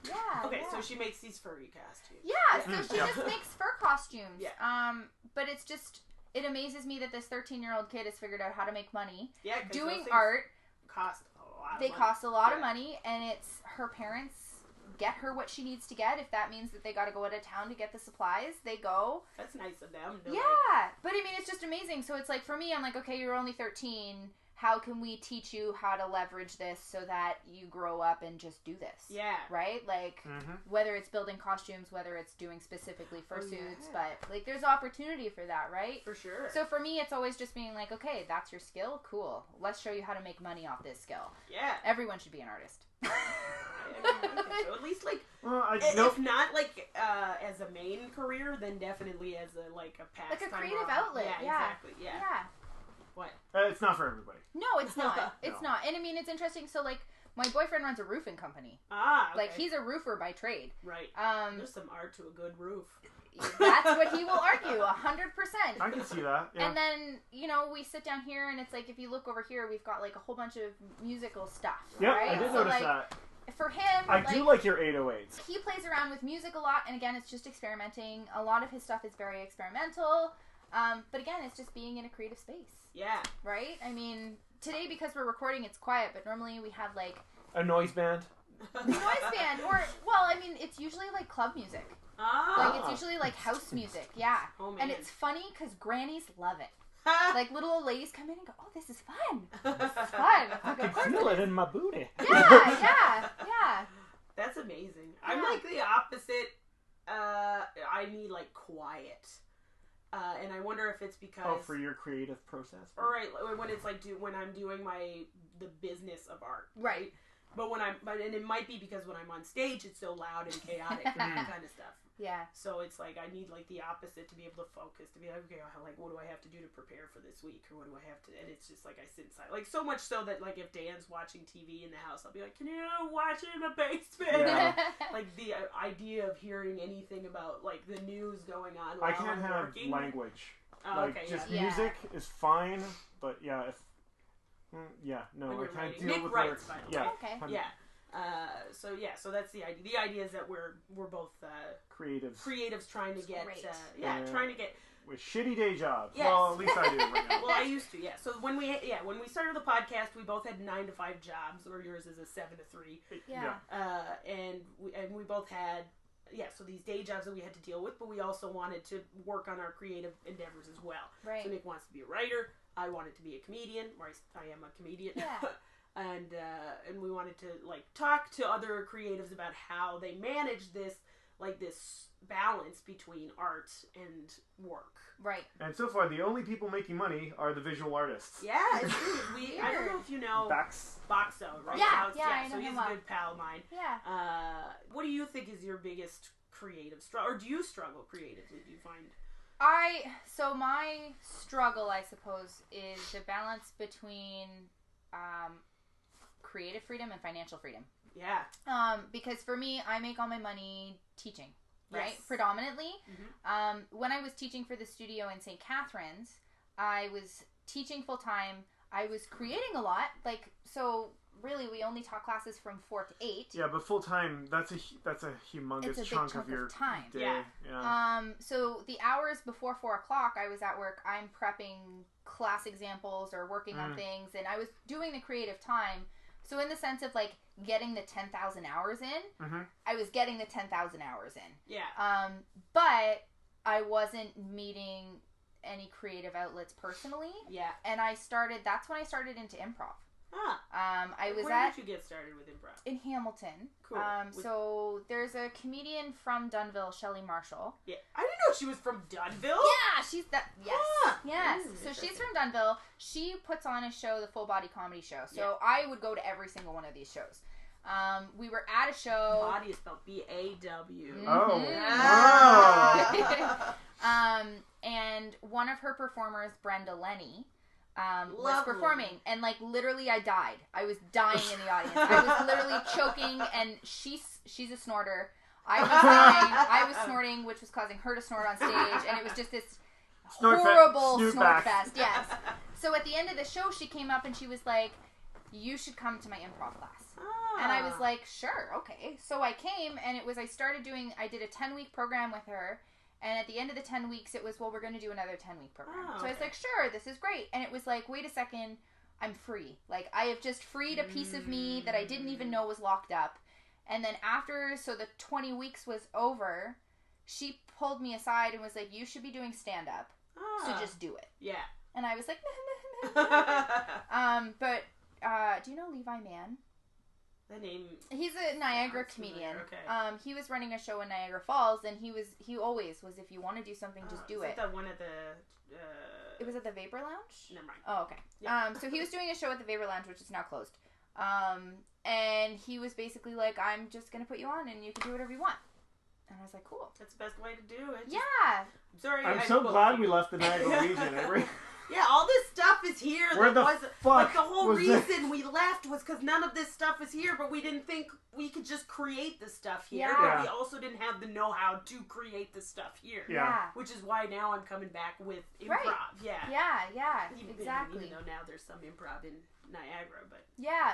Yeah. Okay, yeah. so she makes these furry costumes. Yeah, so she just makes fur costumes. Yeah. But it's just, it amazes me that this 13-year-old kid has figured out how to make money. Yeah, 'cause Doing those things art. cost a lot of They money. cost a lot of money, and it's her parents get her what she needs to get. If that means that they got to go out of town to get the supplies, they go. That's nice of them. Yeah, but I mean, it's just amazing. So it's like, for me, I'm like, okay, you're only 13. How can we teach you how to leverage this so that you grow up and just do this? Yeah. Right? Like, whether it's building costumes, whether it's doing specifically fursuits, but, like, there's opportunity for that, right? For sure. So for me, it's always just being like, okay, that's your skill? Cool. Let's show you how to make money off this skill. Yeah. Everyone should be an artist. I think so. At least, like, Well, if not, like, as a main career, then definitely as a, like, a pastime. Like a creative outlet. Yeah. Exactly. Yeah. What? it's not for everybody. No, it's not. It's not. And I mean, it's interesting. So, like, my boyfriend runs a roofing company. Ah, okay. Like, he's a roofer by trade. Right. There's some art to a good roof. That's what he will argue, 100%. I can see that. Yeah. And then, you know, we sit down here, and it's like, if you look over here, we've got, like, a whole bunch of musical stuff. Yep, right? I did So, notice like, that. For him, I do like your 808s. He plays around with music a lot, and again, it's just experimenting. A lot of his stuff is very experimental. But again, it's just being in a creative space. Yeah. Right? I mean, today, because we're recording, it's quiet, but normally we have, like, A noise band. noise band, or, well, I mean, it's usually, like, club music. Ah. Like, it's usually, like, house music, yeah. Oh, man. And it's funny, because grannies love it. Like, little old ladies come in and go, oh, this is fun. This is fun. Like, I of can course feel it it in my booty. is. Yeah. That's amazing. I'm Yeah. like the opposite. I need, like, quiet. And I wonder if it's because... Oh, for your creative process? All right, when it's like when I'm doing the business of art, Right. But and it might be because when I'm on stage, it's so loud and chaotic and that kind of stuff. Yeah. So it's like I need like the opposite to be able to focus, to be like, okay, like what do I have to do to prepare for this week, or what do I have to? And it's just like I sit inside, like so much so that like if Dan's watching TV in the house, I'll be like, can you watch it in the basement? Yeah. Like the idea of hearing anything about like the news going on while I can't I'm have working. language. Oh, Like, okay, just yeah. music is fine, but yeah, if... no, When I you're can't writing. deal Nick with writes, words. by the Yeah. way. Okay. I'm Yeah. So that's the idea. The idea is that we're both creatives trying to get great. trying to get with shitty day jobs. Yes. Well, at least I do right now. well, I used to, yeah. So when we started the podcast, we both had 9 to 5 jobs, or yours is a 7 to 3. Yeah. And we both had so these day jobs that we had to deal with, but we also wanted to work on our creative endeavors as well. Right. So Nick wants to be a writer. I wanted to be a comedian, or I am a comedian. Yeah. and we wanted to like talk to other creatives about how they manage this balance between art and work. Right. And so far, the only people making money are the visual artists. Yeah, it's true. I don't know if you know Boxo, right? Yeah, I know so he's him a well. good pal of mine. Yeah. What do you think is your biggest creative struggle, or do you struggle creatively? Do you find? So my struggle, I suppose, is the balance between creative freedom and financial freedom. Yeah. Because for me, I make all my money teaching, right? Yes. Predominantly. Mm-hmm. When I was teaching for the studio in St. Catharines, I was teaching full time. I was creating a lot. Like, so really, we only taught classes from 4 to 8. Yeah, but full time, that's a humongous It's a big chunk of your time. day. Yeah. So the hours before 4 o'clock, I was at work. I'm prepping class examples or working on things, and I was doing the creative time. So in the sense of like getting the 10,000 hours in, I was getting the 10,000 hours in. Yeah. But I wasn't meeting any creative outlets personally. Yeah. And that's when I started into improv. Where did you get started with improv? In Hamilton. Cool. So there's a comedian from Dunnville, Shelley Marshall. Yeah, I didn't know she was from Dunnville. Yeah, she's that. Yes, yes. So she's from Dunnville. She puts on a show, the Full Body Comedy Show. So I would go to every single one of these shows. We were at a show. Body is spelled B-A-W. And one of her performers, Brenda Lenny, was performing, and like literally I died. I was dying in the audience. I was literally choking, and she's a snorter. I was snorting, which was causing her to snort on stage, and it was just this horrible snort fest. Yes. So at the end of the show, she came up and she was like, "You should come to my improv class." And I was like, "Sure, okay." So I came, and I did a 10-week program with her. And at the end of the 10 weeks, it was, well, we're going to do another 10-week program. So I was like, sure, this is great. And it was like, wait a second, I'm free. Like, I have just freed a piece of me that I didn't even know was locked up. And then so the 20 weeks was over, she pulled me aside and was like, you should be doing stand-up. So just do it. Yeah. And I was like, do you know Levi Mann? The name. He's a Niagara comedian. Okay. He was running a show in Niagara Falls, and he always was, if you want to do something, just do it. That one at the. It was at the Vapor Lounge. Never mind. Oh, okay. Yeah. So he was doing a show at the Vapor Lounge, which is now closed. And he was basically like, I'm just gonna put you on, and you can do whatever you want. And I was like, cool. That's the best way to do it. Yeah. I'm sorry. I'm so glad we left the Niagara region, Avery. Yeah, all this stuff is here. Where the fuck the whole reason we left was because none of this stuff is here, but we didn't think we could just create the stuff here. Yeah. But we also didn't have the know-how to create the stuff here. Yeah. Which is why now I'm coming back with improv. Right. Yeah. Exactly. Even though now there's some improv in Niagara, but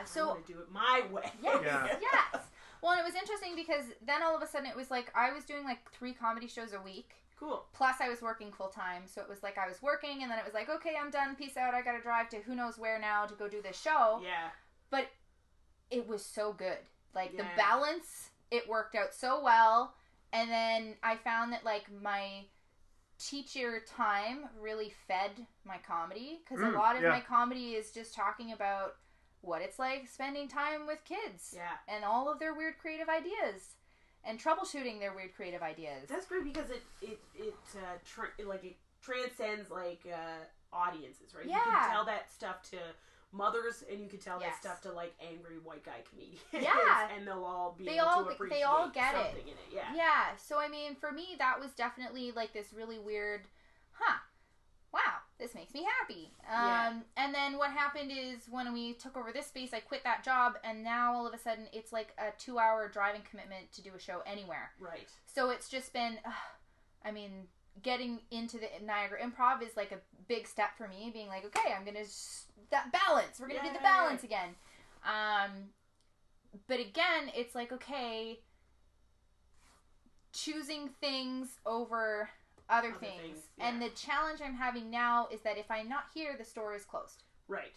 so I want to do it my way. Yes. Well, and it was interesting because then all of a sudden it was like I was doing like 3 comedy shows a week. Cool. Plus I was working full time, so it was like I was working, and then it was like, okay, I'm done, peace out, I gotta drive to who knows where now to go do this show. Yeah. But it was so good. Like, the balance, it worked out so well, and then I found that, like, my teacher time really fed my comedy, because a lot of my comedy is just talking about what it's like spending time with kids. Yeah. And all of their weird creative ideas. And troubleshooting their weird creative ideas. That's great because it transcends like audiences, right? Yeah. You can tell that stuff to mothers, and you can tell that stuff to like angry white guy comedians. Yeah, and they'll all be able to appreciate they all get something it. In it. Yeah. Yeah. So I mean, for me, that was definitely like this really weird. Wow, this makes me happy. And then what happened is when we took over this space, I quit that job, and now all of a sudden it's like a 2-hour driving commitment to do a show anywhere. Right. So it's just been, getting into the Niagara Improv is like a big step for me, being like, okay, I'm gonna that balance. We're gonna do the balance again. But again, it's like, okay, choosing things over other things. And the challenge I'm having now is that if I'm not here, the store is closed. Right.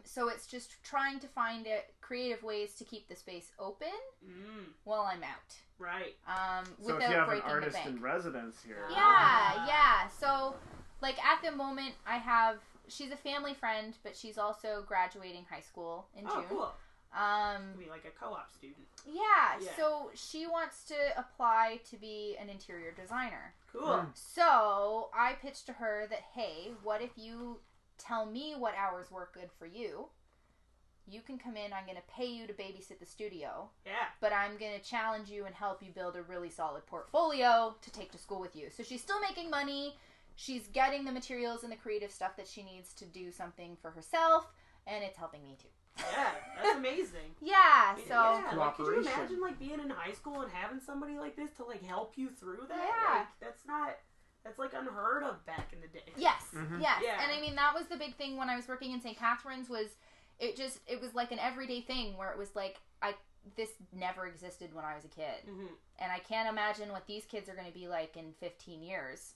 So it's just trying to find creative ways to keep the space open while I'm out. Right. So if you have an artist in residence here. Yeah. So, like, at the moment, she's a family friend, but she's also graduating high school in June. Oh, cool. Be like a co-op student. Yeah, so she wants to apply to be an interior designer. Cool. So I pitched to her that, hey, what if you tell me what hours work good for you? You can come in, I'm going to pay you to babysit the studio. Yeah. But I'm going to challenge you and help you build a really solid portfolio to take to school with you. So she's still making money. She's getting the materials and the creative stuff that she needs to do something for herself, and it's helping me too. Yeah, that's amazing. Like, could you imagine like being in high school and having somebody like this to like help you through that? Yeah. Like, that's like unheard of back in the day. Yes. Yes. Yeah. And I mean, that was the big thing when I was working in St. Catharines was it was like an everyday thing where it was like this never existed when I was a kid. And I can't imagine what these kids are going to be like in 15 years.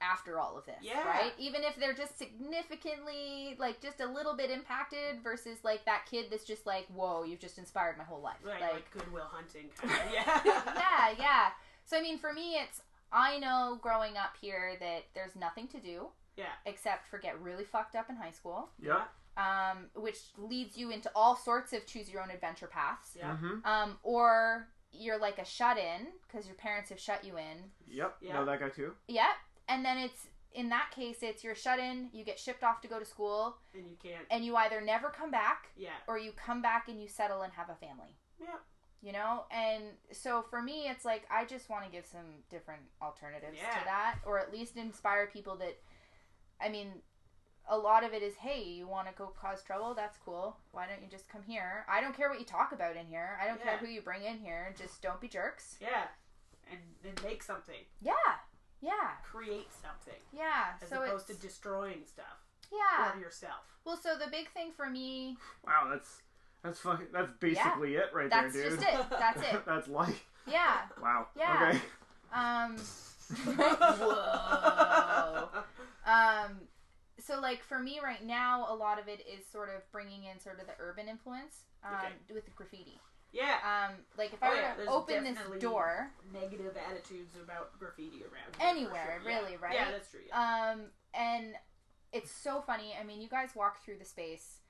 After all of this, right? Even if they're just significantly, like, just a little bit impacted versus, like, that kid that's just like, whoa, you've just inspired my whole life. Right, like Goodwill Hunting kind of, yeah. So, I mean, for me, I know growing up here that there's nothing to do. Yeah. Except for get really fucked up in high school. Yeah. which leads you into all sorts of choose your own adventure paths. Yeah. Or you're like a shut-in because your parents have shut you in. Yep. Know that guy too. Yep. And then in that case, it's you're shut in, you get shipped off to go to school. And you can't. And you either never come back. Yeah. Or you come back and you settle and have a family. Yeah. You know? And so for me, it's like, I just want to give some different alternatives to that. Or at least inspire people that, I mean, a lot of it is, hey, you want to go cause trouble? That's cool. Why don't you just come here? I don't care what you talk about in here. I don't care who you bring in here. Just don't be jerks. Yeah. And then make something. Yeah. Yeah. Create something. Yeah. As so opposed to destroying stuff. Yeah. Or yourself. Well, so the big thing for me... Wow, that's basically it right there, dude. That's just it. That's it. That's life. Yeah. Wow. Yeah. Okay. Whoa. So, like, for me right now, a lot of it is sort of bringing in sort of the urban influence with the graffiti. Yeah. Like, if I were to open this door... Negative attitudes about graffiti around here. Anywhere, really, right? Yeah, that's true. Yeah. And it's so funny. I mean, you guys walk through the space.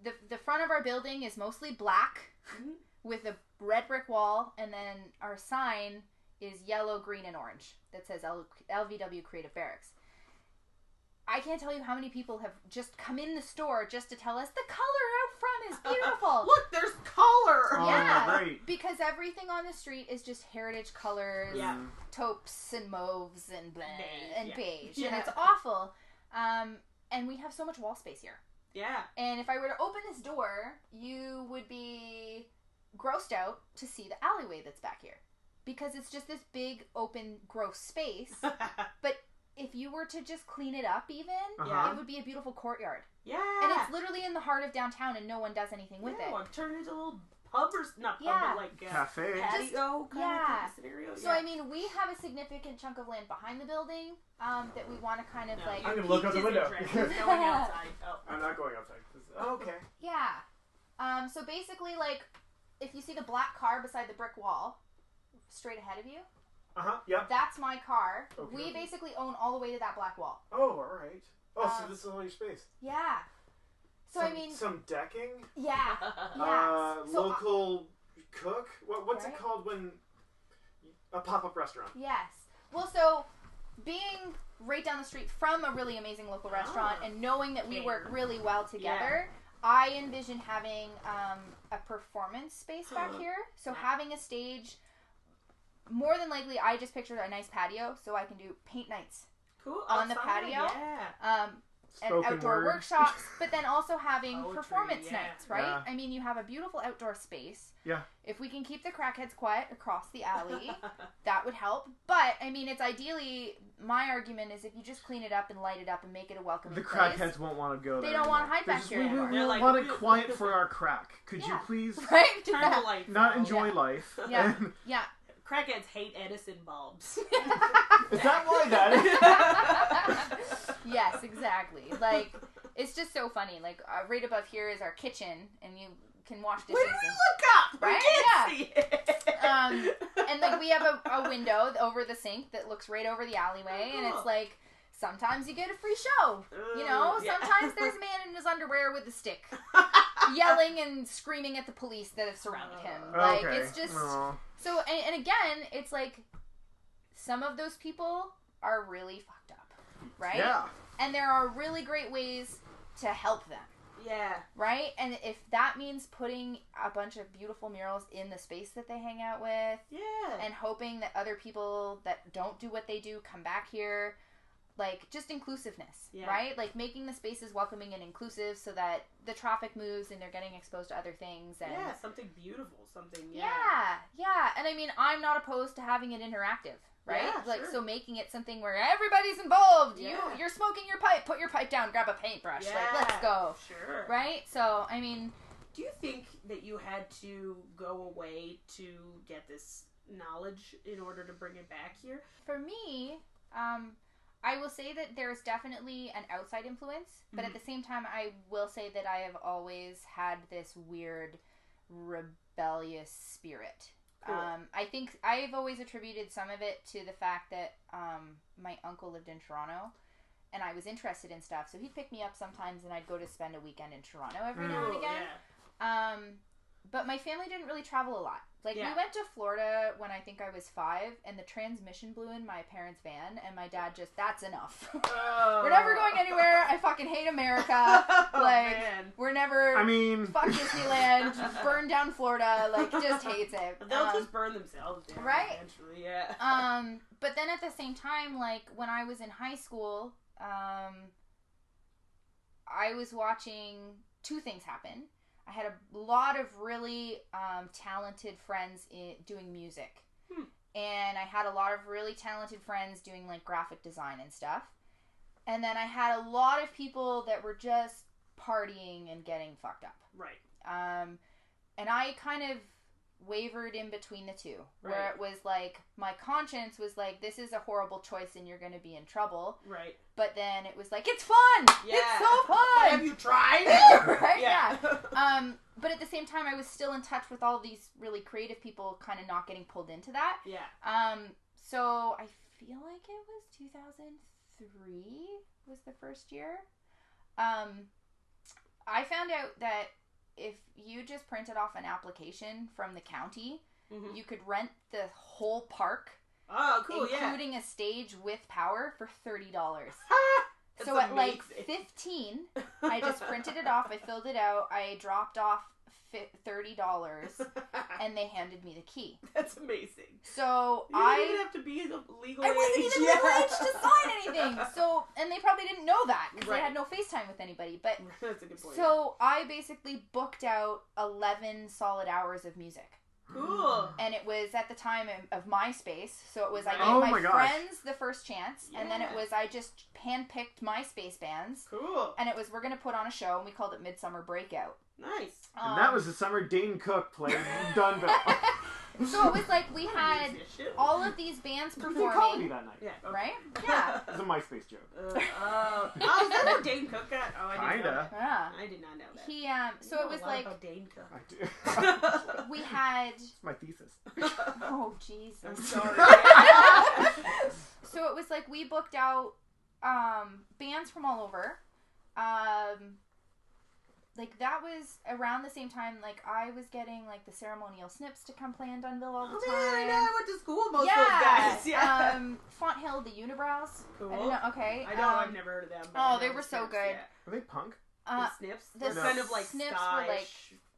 The front of our building is mostly black with a red brick wall, and then our sign is yellow, green, and orange that says LVW Creative Barracks. I can't tell you how many people have just come in the store just to tell us the color out front is beautiful. Look, there's color. Yeah, great. Because everything on the street is just heritage colors, taupes and mauves and beige, and it's awful. And we have so much wall space here. Yeah. And if I were to open this door, you would be grossed out to see the alleyway that's back here. Because it's just this big, open, gross space. But if you were to just clean it up even, it would be a beautiful courtyard. Yeah. And it's literally in the heart of downtown and no one does anything with it. Well, turn it into a little pub or, not pub, but like cafe. Patio kind of scenario. So, I mean, we have a significant chunk of land behind the building that we want to kind of like... I'm going to look out the window. Going outside. Oh. I'm not going outside. Okay. Yeah. So basically, like, if you see the black car beside the brick wall, straight ahead of you, yeah. that's my car. Okay. We basically own all the way to that black wall. Oh, alright. Oh, so this is all your space. Yeah. So, I mean... Some decking? Yeah. Yeah. Local cook? What's it called when... A pop-up restaurant. Yes. Well, so, being right down the street from a really amazing local restaurant and knowing that we work really well together... I envision having a performance space back here. So having a stage, more than likely, I just pictured a nice patio so I can do paint nights on the patio. Yeah. And outdoor workshops, but then also having performance nights, right? Yeah. I mean, you have a beautiful outdoor space. Yeah. If we can keep the crackheads quiet across the alley, that would help. But, I mean, it's ideally, my argument is if you just clean it up and light it up and make it a welcoming place. The crackheads won't want to go there. They don't want to hide back here anymore. We want it quiet for our crack. Could you please turn the lights not enjoy life? Yeah. Yeah. Crackheads hate Edison bulbs. Is that why that is? Yes, exactly. Like, it's just so funny. Like, right above here is our kitchen, and you can wash dishes. Where do we look up? Right? We can't see it. And, like, we have a window over the sink that looks right over the alleyway, and it's like, sometimes you get a free show. You know? Sometimes there's a man in his underwear with a stick, yelling and screaming at the police that have surrounded him. Like, it's just... So, and again, it's like, some of those people are really fucked up, right? Yeah. And there are really great ways to help them. Yeah. Right? And if that means putting a bunch of beautiful murals in the space that they hang out with. Yeah. And hoping that other people that don't do what they do come back here. Like, just inclusiveness, right? Like, making the spaces welcoming and inclusive so that the traffic moves and they're getting exposed to other things. And something beautiful, something, Yeah. And I mean, I'm not opposed to having it interactive, right? Yeah, like, sure. so making it something where everybody's involved. You're smoking your pipe, put your pipe down, grab a paintbrush. Yeah. Like, let's go. Sure. Right? So, I mean... Do you think that you had to go away to get this knowledge in order to bring it back here? For me, I will say that there's definitely an outside influence, but at the same time, I will say that I have always had this weird, rebellious spirit. Cool. I think I've always attributed some of it to the fact that my uncle lived in Toronto, and I was interested in stuff. So he'd pick me up sometimes, and I'd go to spend a weekend in Toronto every now and again. Yeah. But my family didn't really travel a lot. Like, we went to Florida when I think I was 5, and the transmission blew in my parents' van, and my dad just, that's enough. We're never going anywhere. I fucking hate America. We're never, fuck Disneyland, burn down Florida, like, just hates it. They'll just burn themselves down eventually, yeah. But then at the same time, like, when I was in high school, I was watching 2 things happen. I had a lot of really talented friends doing music. And I had a lot of really talented friends doing, like, graphic design and stuff. And then I had a lot of people that were just partying and getting fucked up. Right. And I kind of wavered in between the two. Where it was, like, my conscience was like, this is a horrible choice and you're going to be in trouble. Right. But then it was like, it's fun! Yeah. It's so fun! But have you tried? Right? Yeah. But at the same time, I was still in touch with all these really creative people kind of not getting pulled into that. Yeah. So I feel like it was 2003 was the first year. I found out that if you just printed off an application from the county, you could rent the whole park. Oh, cool, including a stage with power for $30. So amazing. at like 15, I just printed it off, I filled it out, I dropped off $30, and they handed me the key. That's amazing. So you didn't even have to be legal age. I wasn't even legal age to sign anything. So, and they probably didn't know that because they had no FaceTime with anybody. But that's a good point. So I basically booked out 11 solid hours of music. Cool. And it was at the time of MySpace, so it was I gave my friends the first chance, and then it was I just handpicked MySpace bands. Cool. And it was we're gonna put on a show, and we called it Midsummer Breakout. Nice. And that was the summer Dane Cook played in Dunnville. So it was like we had all of these bands performing. They called me that night. Yeah. Okay. Right? Yeah. It's a MySpace joke. Is that where Dane Cook got? Oh, I didn't know that. Yeah. I did not know that. He so it was like about Dane Cook. I do. We had It's my thesis. Oh Jesus. I'm sorry. So it was like we booked out bands from all over. Like that was around the same time like I was getting like the ceremonial snips to come play in Dunnville all the time. Man, I went to school with most of those guys. Yeah. Fonthill, the Unibrows. Cool. I don't know, okay. I know, I've never heard of them. Oh, they were so good. Yeah. Were they punk? The Snips? The kind of like Snips ska-ish. were like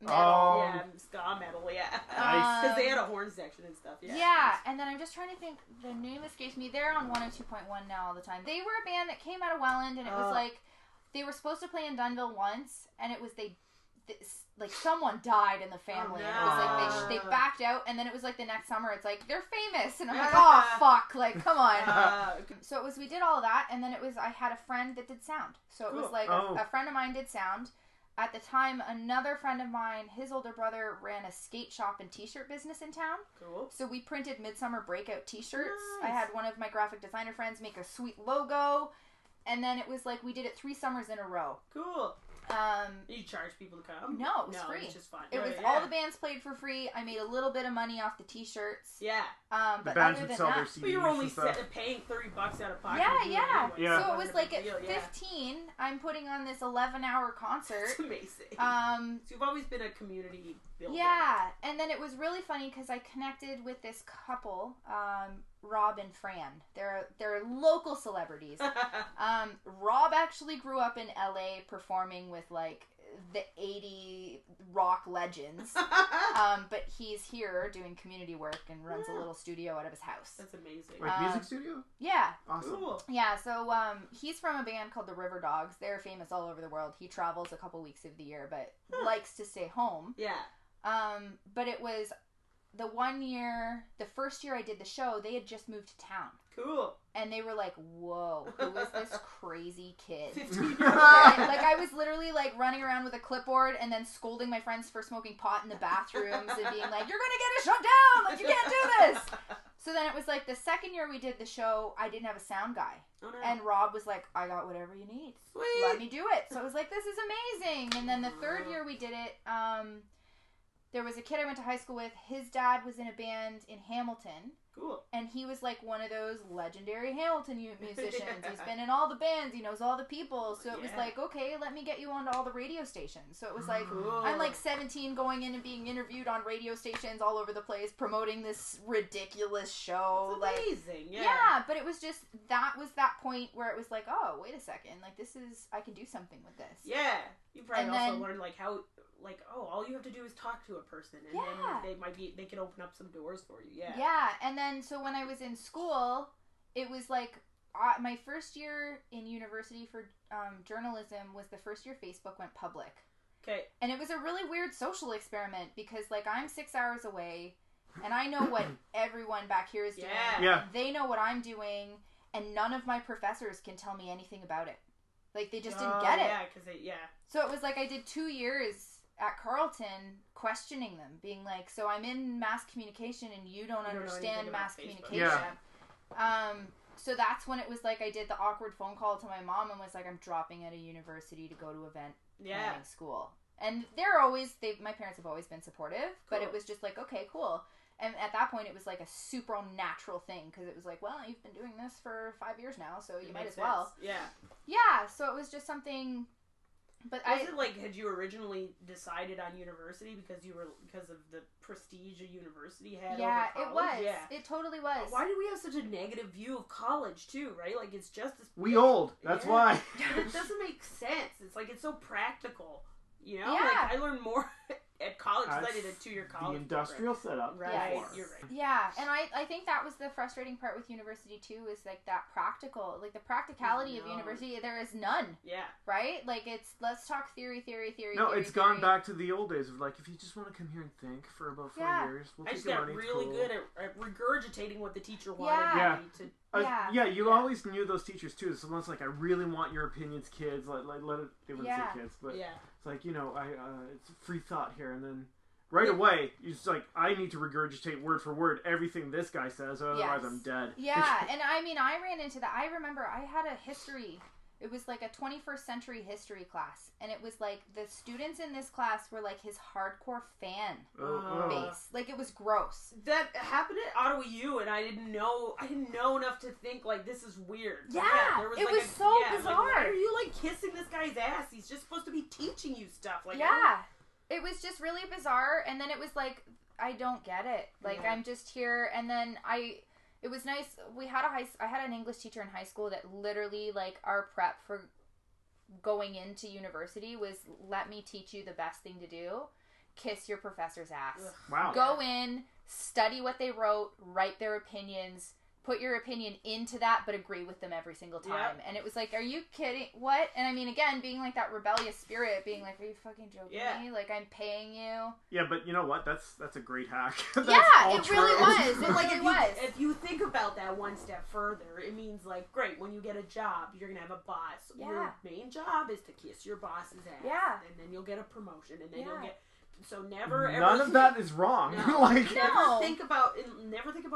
metal. Yeah, ska metal, yeah. Nice. Because they had a horn section and stuff, yeah. Yeah, and then I'm just trying to think, the name escapes me. They're on 102.1 now all the time. They were a band that came out of Welland, and it was like, they were supposed to play in Dunnville once, and it was like someone died in the family, and it was like they backed out, and then it was like the next summer it's like they're famous, and I'm like, oh fuck, like come on. So it was we did all of that, and then it was I had a friend that did sound, so it was like a friend of mine did sound. At the time, another friend of mine, his older brother ran a skate shop and t-shirt business in town. Cool. So we printed Midsummer Breakout t-shirts. Nice. I had one of my graphic designer friends make a sweet logo, and then it was like we did it 3 summers in a row. Cool. You charge people to come? No, it was free. It's just fun. It was all the bands played for free. I made a little bit of money off the t-shirts. Yeah. The But bands other would than sell their that, CDs But you were only and stuff. paying $30 out of pocket. yeah. Yeah. So it was like at 15, I'm putting on this 11-hour concert. It's amazing. So you've always been a community builder. Yeah, and then it was really funny because I connected with this couple, Rob and Fran. They're local celebrities. Rob actually grew up in LA performing with like the 80 rock legends. But he's here doing community work and runs a little studio out of his house. That's amazing. Like music studio? Yeah. Awesome. Cool. Yeah, so he's from a band called the River Dogs. They're famous all over the world. He travels a couple weeks of the year, but likes to stay home. Yeah. But it was the first year I did the show, they had just moved to town. Cool. And they were like, whoa, who is this crazy kid? 15-year-old. Like, I was literally, like, running around with a clipboard and then scolding my friends for smoking pot in the bathrooms and being like, you're gonna get it shut down! Like, you can't do this! So then it was, like, the second year we did the show, I didn't have a sound guy. Oh, no. And Rob was like, I got whatever you need. Let me do it. So I was like, this is amazing. And then the third year we did it, there was a kid I went to high school with. His dad was in a band in Hamilton. Cool. And he was like one of those legendary Hamilton musicians. He's been in all the bands. He knows all the people. So it was like, okay, let me get you onto all the radio stations. So it was like, cool. I'm like 17 going in and being interviewed on radio stations all over the place, promoting this ridiculous show. That's amazing. Like, yeah, but it was just, that was that point where it was like, oh, wait a second. Like, this is, I can do something with this. Yeah. You probably also learned like how, like, oh, all you have to do is talk to a person, and then they can open up some doors for you. Yeah, and then so when I was in school, it was like my first year in university for journalism was the first year Facebook went public. Okay. And it was a really weird social experiment because like I'm 6 hours away, and I know what everyone back here is doing. Yeah. They know what I'm doing, and none of my professors can tell me anything about it. Like they just didn't get it. Yeah, because So it was like I did 2 years at Carleton questioning them, being like, so I'm in mass communication and you don't understand mass communication. So that's when it was like I did the awkward phone call to my mom and was like, I'm dropping out of university to go to event planning school. And my parents have always been supportive, but it was just like, okay, cool. And at that point it was like a super natural thing because it was like, well, you've been doing this for 5 years now, so you might as well. Yeah, so it was just something. But was it like, had you originally decided on university because of the prestige a university had? Yeah, over it was. Yeah, It totally was. Why do we have such a negative view of college too? Right, like it's just as we old. That's why. It doesn't make sense. It's like it's so practical. You know, Yeah. like I learned more at college because I did a 2-year college. The industrial setup. Right, you're right. Yeah, and I think that was the frustrating part with university too, is like that practical, like the practicality of university, there is none. Yeah. Right? Like it's, let's talk theory. No, it's gone back to the old days of like, if you just want to come here and think for about 4 years, we'll take your money. I just got really good at regurgitating what the teacher wanted me to. You always knew those teachers too. Someone's like, I really want your opinions, kids. Let it. They wouldn't say kids, but it's like, it's free thought here, and then right away you're just like, I need to regurgitate word for word everything this guy says, otherwise I'm dead. Yeah, and I mean, I ran into that. I remember I had a history. It was like a 21st century history class, and it was like the students in this class were like his hardcore fan base. Like it was gross. That happened at Ottawa U, and I didn't know enough to think like this is weird. Yeah, there was it like was so bizarre. Like, why are you like kissing this guy's ass? He's just supposed to be teaching you stuff. Like it was just really bizarre. And then it was like, I don't get it. Like I'm just here, and then it was nice. I had an English teacher in high school that literally, like, our prep for going into university was, let me teach you the best thing to do. Kiss your professor's ass. Ugh. Wow. Go in, study what they wrote, write their opinions, put your opinion into that, but agree with them every single time. Yep. And it was like, are you kidding? What? And I mean, again, being like that rebellious spirit, being like, are you fucking joking me? Like, I'm paying you. Yeah, but you know what? That's a great hack. It really was. It really was. If you think about that one step further, it means like, great, when you get a job, you're going to have a boss. Yeah. Your main job is to kiss your boss's ass. Yeah. And then you'll get a promotion, and then you'll get... So never ever. None of that is wrong. No. Like never think about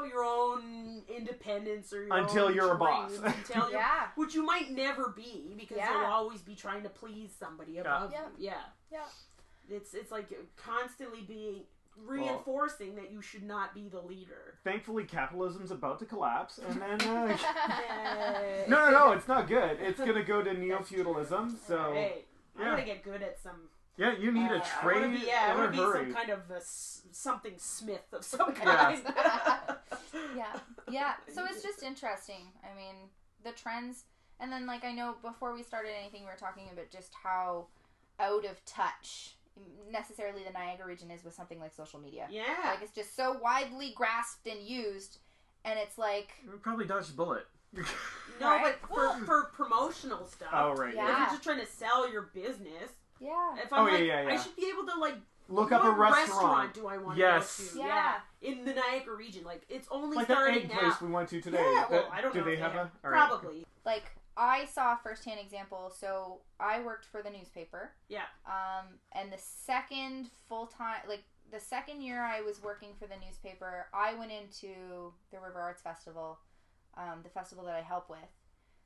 your own independence or your until own you're a boss. Until which you might never be because you'll always be trying to please somebody above you. Yeah. It's like constantly being reinforcing that you should not be the leader. Thankfully, capitalism's about to collapse, and then no, it's not good. It's gonna go to neo-feudalism. So hey, I'm gonna get good at some. Yeah, you need a trade I want to be some kind of something smith of some kind. Yeah. So it's just interesting. I mean, the trends, and then like I know before we started anything, we were talking about just how out of touch necessarily the Niagara region is with something like social media. Yeah. Like it's just so widely grasped and used, and it's like... We probably dodged a bullet. No, but for promotional stuff. Oh, right. Yeah. If you're just trying to sell your business... Yeah. If I'm I should be able to like look up a restaurant. Do I want to go to? Yeah. In the Niagara region, like it's only like starting that egg now. place we went to today. Yeah, well, I don't know. Do they have a? Probably. Like I saw a firsthand example. So I worked for the newspaper. Yeah. And the second the second year I was working for the newspaper, I went into the River Arts Festival, the festival that I help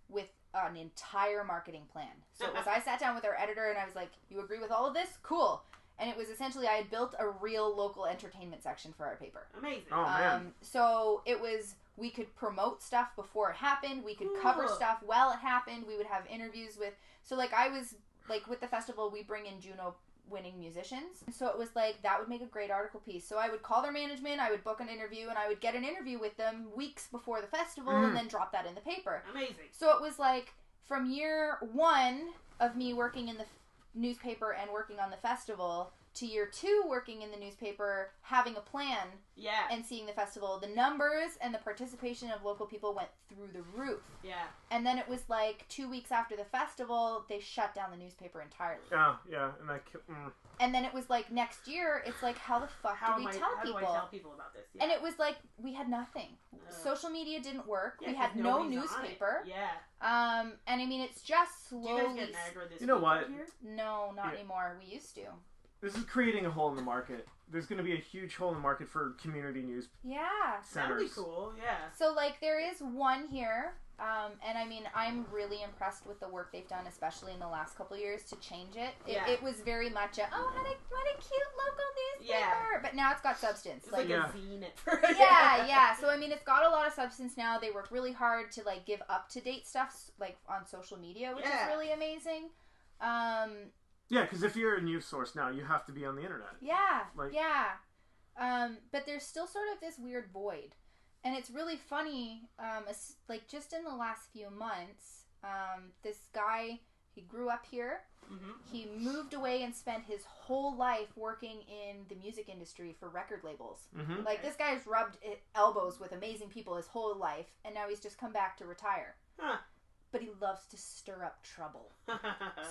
with an entire marketing plan. So it was, I sat down with our editor and I was like, you agree with all of this? Cool. And it was essentially, I had built a real local entertainment section for our paper. Amazing. Oh, man. So it was, we could promote stuff before it happened. We could cover stuff while it happened. We would have interviews with, so like I was, like with the festival, we bring in Juno winning musicians. So it was like, that would make a great article piece. So I would call their management, I would book an interview, and I would get an interview with them weeks before the festival and then drop that in the paper. Amazing. So it was like, from year 1 of me working in the newspaper and working on the festival to year 2 working in the newspaper, having a plan and seeing the festival, the numbers and the participation of local people went through the roof. Yeah. And then it was like 2 weeks after the festival, they shut down the newspaper entirely. Oh, yeah. And then it was like next year, it's like, how the fuck do we tell people? How do I tell people about this? Yeah. And it was like, we had nothing. Social media didn't work. We had no newspaper. Yeah. And I mean, it's just slowly. Do you guys get Niagara this You know what? here? No, not anymore. We used to. This is creating a hole in the market. There's going to be a huge hole in the market for community news centers. That'd be cool, yeah. So, like, there is one here, and I mean, I'm really impressed with the work they've done, especially in the last couple of years, to change it. It was very much what a cute local newspaper! Yeah. But now it's got substance. It's like a zine. Yeah. So, I mean, it's got a lot of substance now. They work really hard to, like, give up-to-date stuff, like, on social media, which is really amazing. Yeah, because if you're a news source now, you have to be on the internet. But there's still sort of this weird void. And it's really funny, like just in the last few months, this guy, he grew up here. Mm-hmm. He moved away and spent his whole life working in the music industry for record labels. Mm-hmm. Like, this guy's rubbed elbows with amazing people his whole life, and now he's just come back to retire. Huh. But he loves to stir up trouble.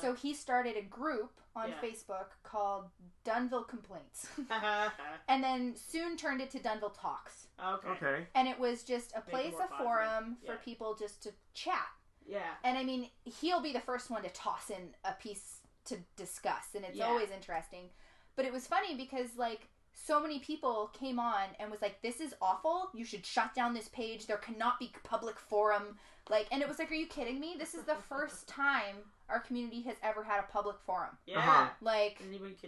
So he started a group on Facebook called Dunnville Complaints. And then soon turned it to Dunnville Talks. Okay. And it was just a place, a forum for people just to chat. Yeah. And I mean, he'll be the first one to toss in a piece to discuss, and it's always interesting. But it was funny because, like, so many people came on and was like, this is awful. You should shut down this page. There cannot be public forum. Like, and it was like, are you kidding me? This is the first time our community has ever had a public forum. Yeah. Like,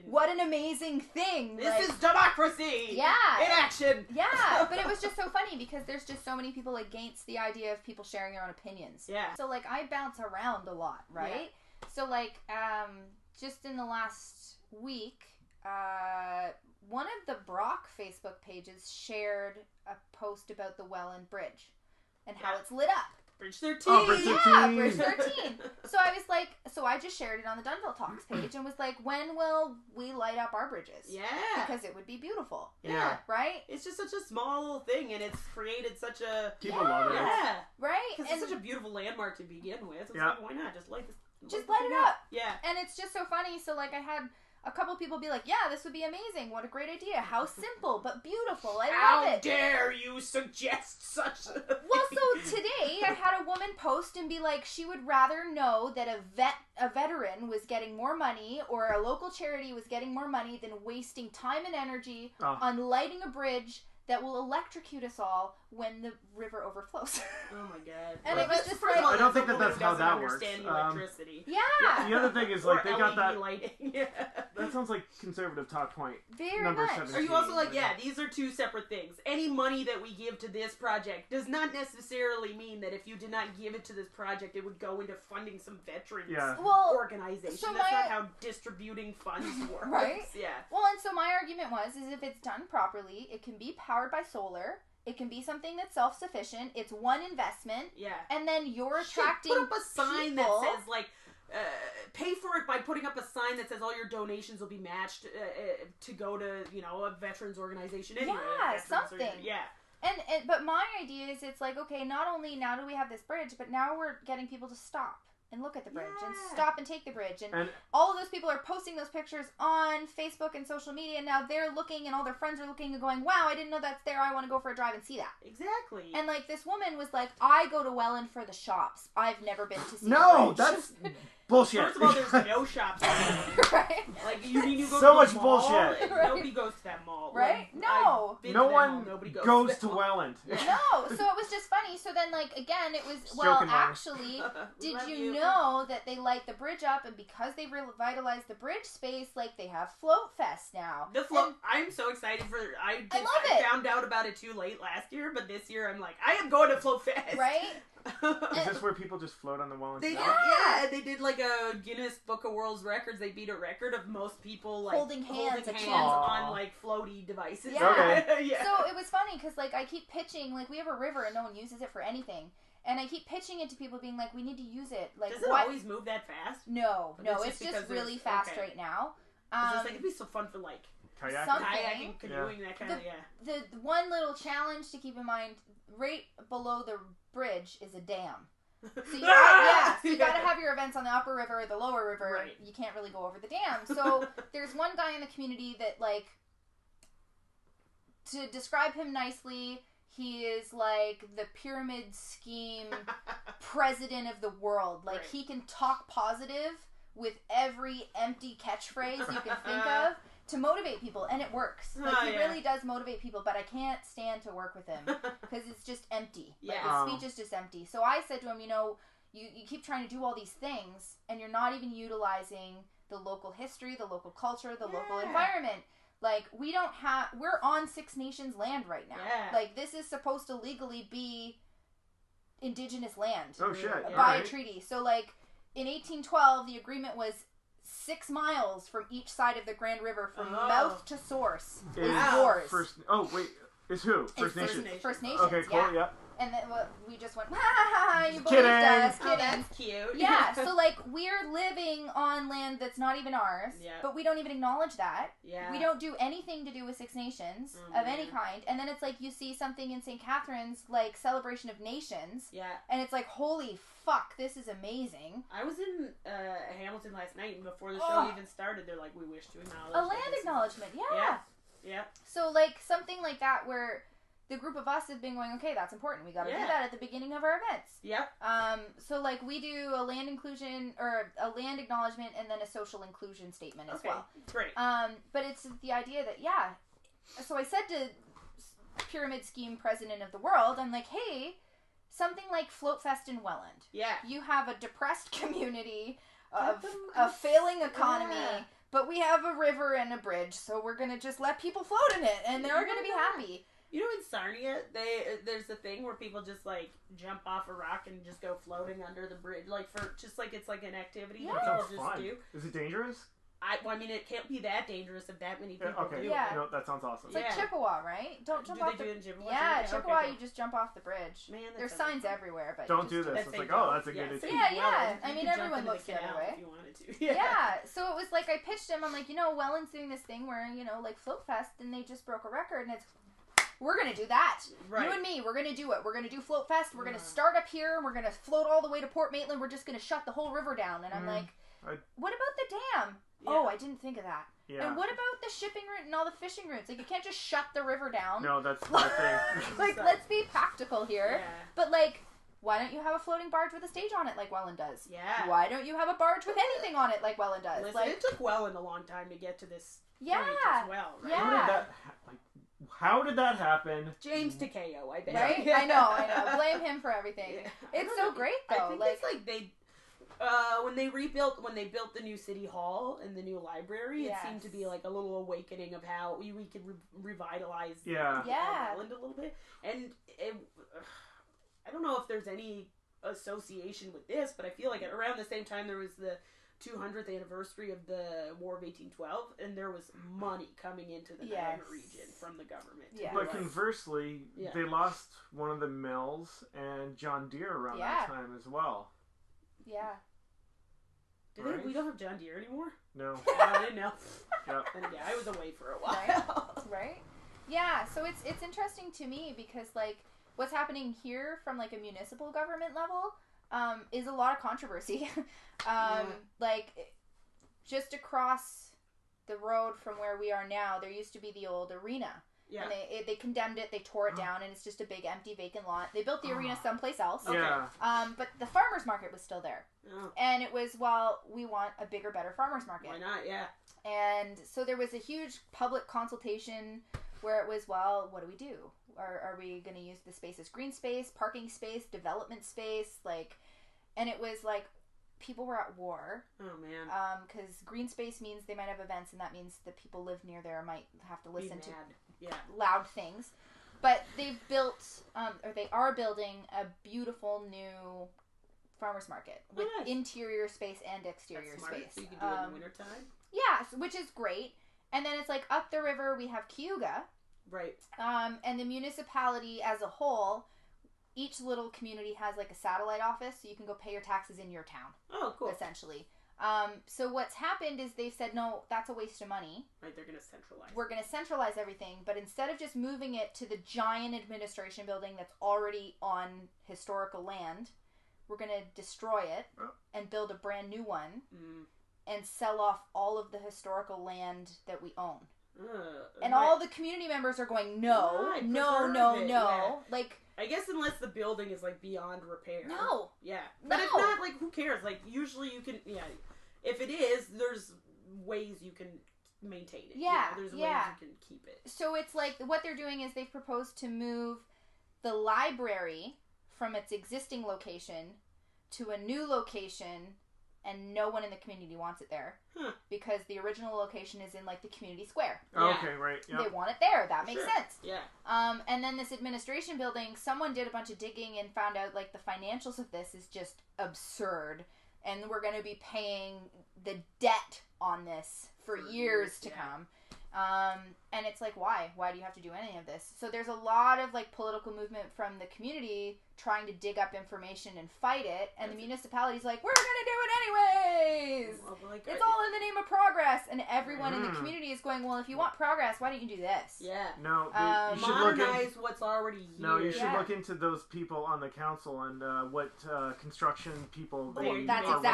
what an amazing thing. This is democracy. Yeah. In action. Yeah. But it was just so funny because there's just so many people against the idea of people sharing their own opinions. Yeah. So, like, I bounce around a lot, right? Yeah. So, like, just in the last week, one of the Brock Facebook pages shared a post about the Welland Bridge and how it's lit up. Bridge 13. Oh, Bridge 13. Yeah, Bridge 13. So I was like, so I just shared it on the Dunnville Talks page and was like, when will we light up our bridges? Yeah. Because it would be beautiful. Yeah. Right? It's just such a small little thing, and it's created such a... People love it. Yeah. Right? Because it's such a beautiful landmark to begin with. It's like, why not? Just light this... Just light it up. Yeah. And it's just so funny. So, like, I had a couple people be like, yeah, this would be amazing. What a great idea. How simple, but beautiful. I love it. How dare you suggest such a thing? Well, so today I had a woman post and be like, she would rather know that a veteran was getting more money or a local charity was getting more money than wasting time and energy on lighting a bridge that will electrocute us all when the river overflows. Oh my god. And it was just like... I don't think that's how that works. Electricity. Yeah. The other thing is, like, they got that... lighting. That sounds like conservative talk point. Very number much. 17. Are you also like, these are two separate things. Any money that we give to this project does not necessarily mean that if you did not give it to this project, it would go into funding some veterans organization. So that's not how distributing funds works. Right? Yeah. Well, and so my argument is if it's done properly, it can be powered by solar. It can be something that's self-sufficient. It's one investment. Yeah. And then you're attracting put up a sign that says, like, pay for it by putting up a sign that says all your donations will be matched to go to, a veterans organization anyway. Yeah, something. Yeah. But my idea is it's like, okay, not only now do we have this bridge, but now we're getting people to stop and look at the bridge and stop and take the bridge. And all of those people are posting those pictures on Facebook and social media. And now they're looking and all their friends are looking and going, wow, I didn't know that's there. I want to go for a drive and see that. Exactly. And, like, this woman was like, I go to Welland for the shops. I've never been to see the bridge. Bullshit. First of all, there's no shops. Right? Like, you go so to much the mall, bullshit. right? Nobody goes to that mall. Right? Like, No. No one goes to Welland. No, so it was just funny. So then, like, again, it was, well, actually, did you know that they light the bridge up, and because they revitalized the bridge space, like, they have Float Fest now. The float, I'm so excited for, I found out about it too late last year, but this year I'm like, I am going to Float Fest. Right? Is this where people just float on the Welland? Yeah, they did like a Guinness Book of World Records. They beat a record of most people like holding hands on like floaty devices. Yeah. Okay. Yeah. So it was funny because like I keep pitching, like we have a river and no one uses it for anything, and I keep pitching it to people, being like, we need to use it. Like, does it always move that fast? No, it's just really fast right now. It's like, it'd be so fun for like kayaking, canoeing, that kind of The one little challenge to keep in mind: right below the bridge is a dam. So you gotta have your events on the upper river or the lower river. Right. You can't really go over the dam. So there's one guy in the community that, like, to describe him nicely, he is like the pyramid scheme president of the world. Like, he can talk positive with every empty catchphrase you can think of to motivate people, and it works. Like, he really does motivate people, but I can't stand to work with him because it's just empty. Like, his speech is just empty. So I said to him, you keep trying to do all these things, and you're not even utilizing the local history, the local culture, the local environment. Like, we're on Six Nations land right now. Yeah. Like, this is supposed to legally be indigenous land. Oh, shit. By a treaty. So, like, in 1812, the agreement was 6 miles from each side of the Grand River, from mouth to source, is yours. Is who? First Nations. First Nations. Okay, cool. Yeah. And then we just went, ha ha ha, you believed us. Kidding. Oh, that's cute. Yeah, so like, we're living on land that's not even ours, but we don't even acknowledge that. Yeah. We don't do anything to do with Six Nations of any kind. And then it's like, you see something in St. Catharines, like Celebration of Nations. Yeah. And it's like, holy fuck, this is amazing. I was in Hamilton last night, and before the show even started, they're like, we wish to acknowledge. A land acknowledgement, Yeah. So, like, something like that where the group of us have been going, okay, that's important. We got to do that at the beginning of our events. Yep. So, like, we do a land inclusion, or a land acknowledgement, and then a social inclusion statement as well. Great. But it's the idea that, so I said to Pyramid Scheme President of the World, I'm like, hey, something like Float Fest in Welland. Yeah. You have a depressed community of a failing economy. Yeah. But we have a river and a bridge, so we're going to just let people float in it, and they're going to be happy. You know, in Sarnia, there's a thing where people just, like, jump off a rock and just go floating under the bridge, like, it's like an activity that people just do. Is it dangerous? I mean, it can't be that dangerous if that many people do it. Yeah. No, that sounds awesome. It's like Chippewa, right? Don't jump off the bridge. Yeah, Chippewa, you just jump off the bridge. Man, there's signs everywhere, but don't do this. It's like, that's a good idea. Yeah. I mean, everyone looks the other way. If you wanted to. Yeah. So it was like, I pitched him. I'm like, Welland's doing this thing where, like Float Fest, and they just broke a record, and it's, we're going to do that. Right. You and me, we're going to do it. We're going to do Float Fest. We're going to start up here, and we're going to float all the way to Port Maitland. We're just going to shut the whole river down. And I'm like, what about the dam? Yeah. Oh, I didn't think of that. Yeah. And what about the shipping route and all the fishing routes? Like, you can't just shut the river down. No, that's my thing. Like, let's be practical here. Yeah. But, like, why don't you have a floating barge with a stage on it like Welland does? Yeah. Why don't you have a barge with anything on it like Welland does? Listen, it took Welland a long time to get to this point as well, right? Yeah. How did that happen? James Takeo, I bet. Right? I know. Blame him for everything. Yeah. It's so great, though. I think it's like they... when they built the new city hall and the new library, it seemed to be like a little awakening of how we could revitalize Welland a little bit. And I don't know if there's any association with this, but I feel like around the same time there was the 200th anniversary of the War of 1812, and there was money coming into the Niagara region from the government. Yeah. But conversely, they lost one of the mills and John Deere around that time as well. Yeah. We don't have John Deere anymore? No. I didn't know. Yep. And I was away for a while. Right? Yeah, so it's interesting to me because, like, what's happening here from, like, a municipal government level is a lot of controversy. Like, just across the road from where we are now, there used to be the old arena. Yeah. And they condemned it, they tore it down, and it's just a big empty vacant lot. They built the arena someplace else. Okay. Yeah. But the farmer's market was still there. Oh. And it was, well, we want a bigger, better farmer's market. Why not? Yeah. And so there was a huge public consultation where it was, well, what do we do? Are we going to use the space as green space, parking space, development space? And it was like, people were at war. Oh, man. Because green space means they might have events, and that means the people live near there might have to listen to loud things. But they've built, or they are building, a beautiful new farmer's market with interior space and exterior space. So you can do it in the wintertime? Yeah, which is great. And then it's like up the river we have Cayuga. Right. And the municipality as a whole, each little community has like a satellite office, so you can go pay your taxes in your town. Oh, cool. Essentially. So what's happened is they've said, no, that's a waste of money. Right, they're going to centralize. We're going to centralize everything, but instead of just moving it to the giant administration building that's already on historical land, we're going to destroy it and build a brand new one and sell off all of the historical land that we own. And all the community members are going, no. Yeah. Like, I guess unless the building is like beyond repair. No. Yeah. But if not, like, who cares? Like, usually you can, if it is, there's ways you can maintain it. Yeah. There's ways you can keep it. So it's like, what they're doing is they've proposed to move the library from its existing location to a new location, and no one in the community wants it there. Because the original location is in, like, the community square. Oh, okay, right. Yep. They want it there. That makes sense. Yeah. And then this administration building, someone did a bunch of digging and found out, like, the financials of this is just absurd. And we're going to be paying the debt on this for years to come. And it's like, why? Why do you have to do any of this? So there's a lot of, like, political movement from the community trying to dig up information and fight it, and the municipality's like, we're gonna do it anyways! Well, it's all in the name of progress, and everyone in the community is going, well, if you want progress, why don't you do this? Yeah. No, you should modernize what's already here. No, you should look into those people on the council and what construction people they are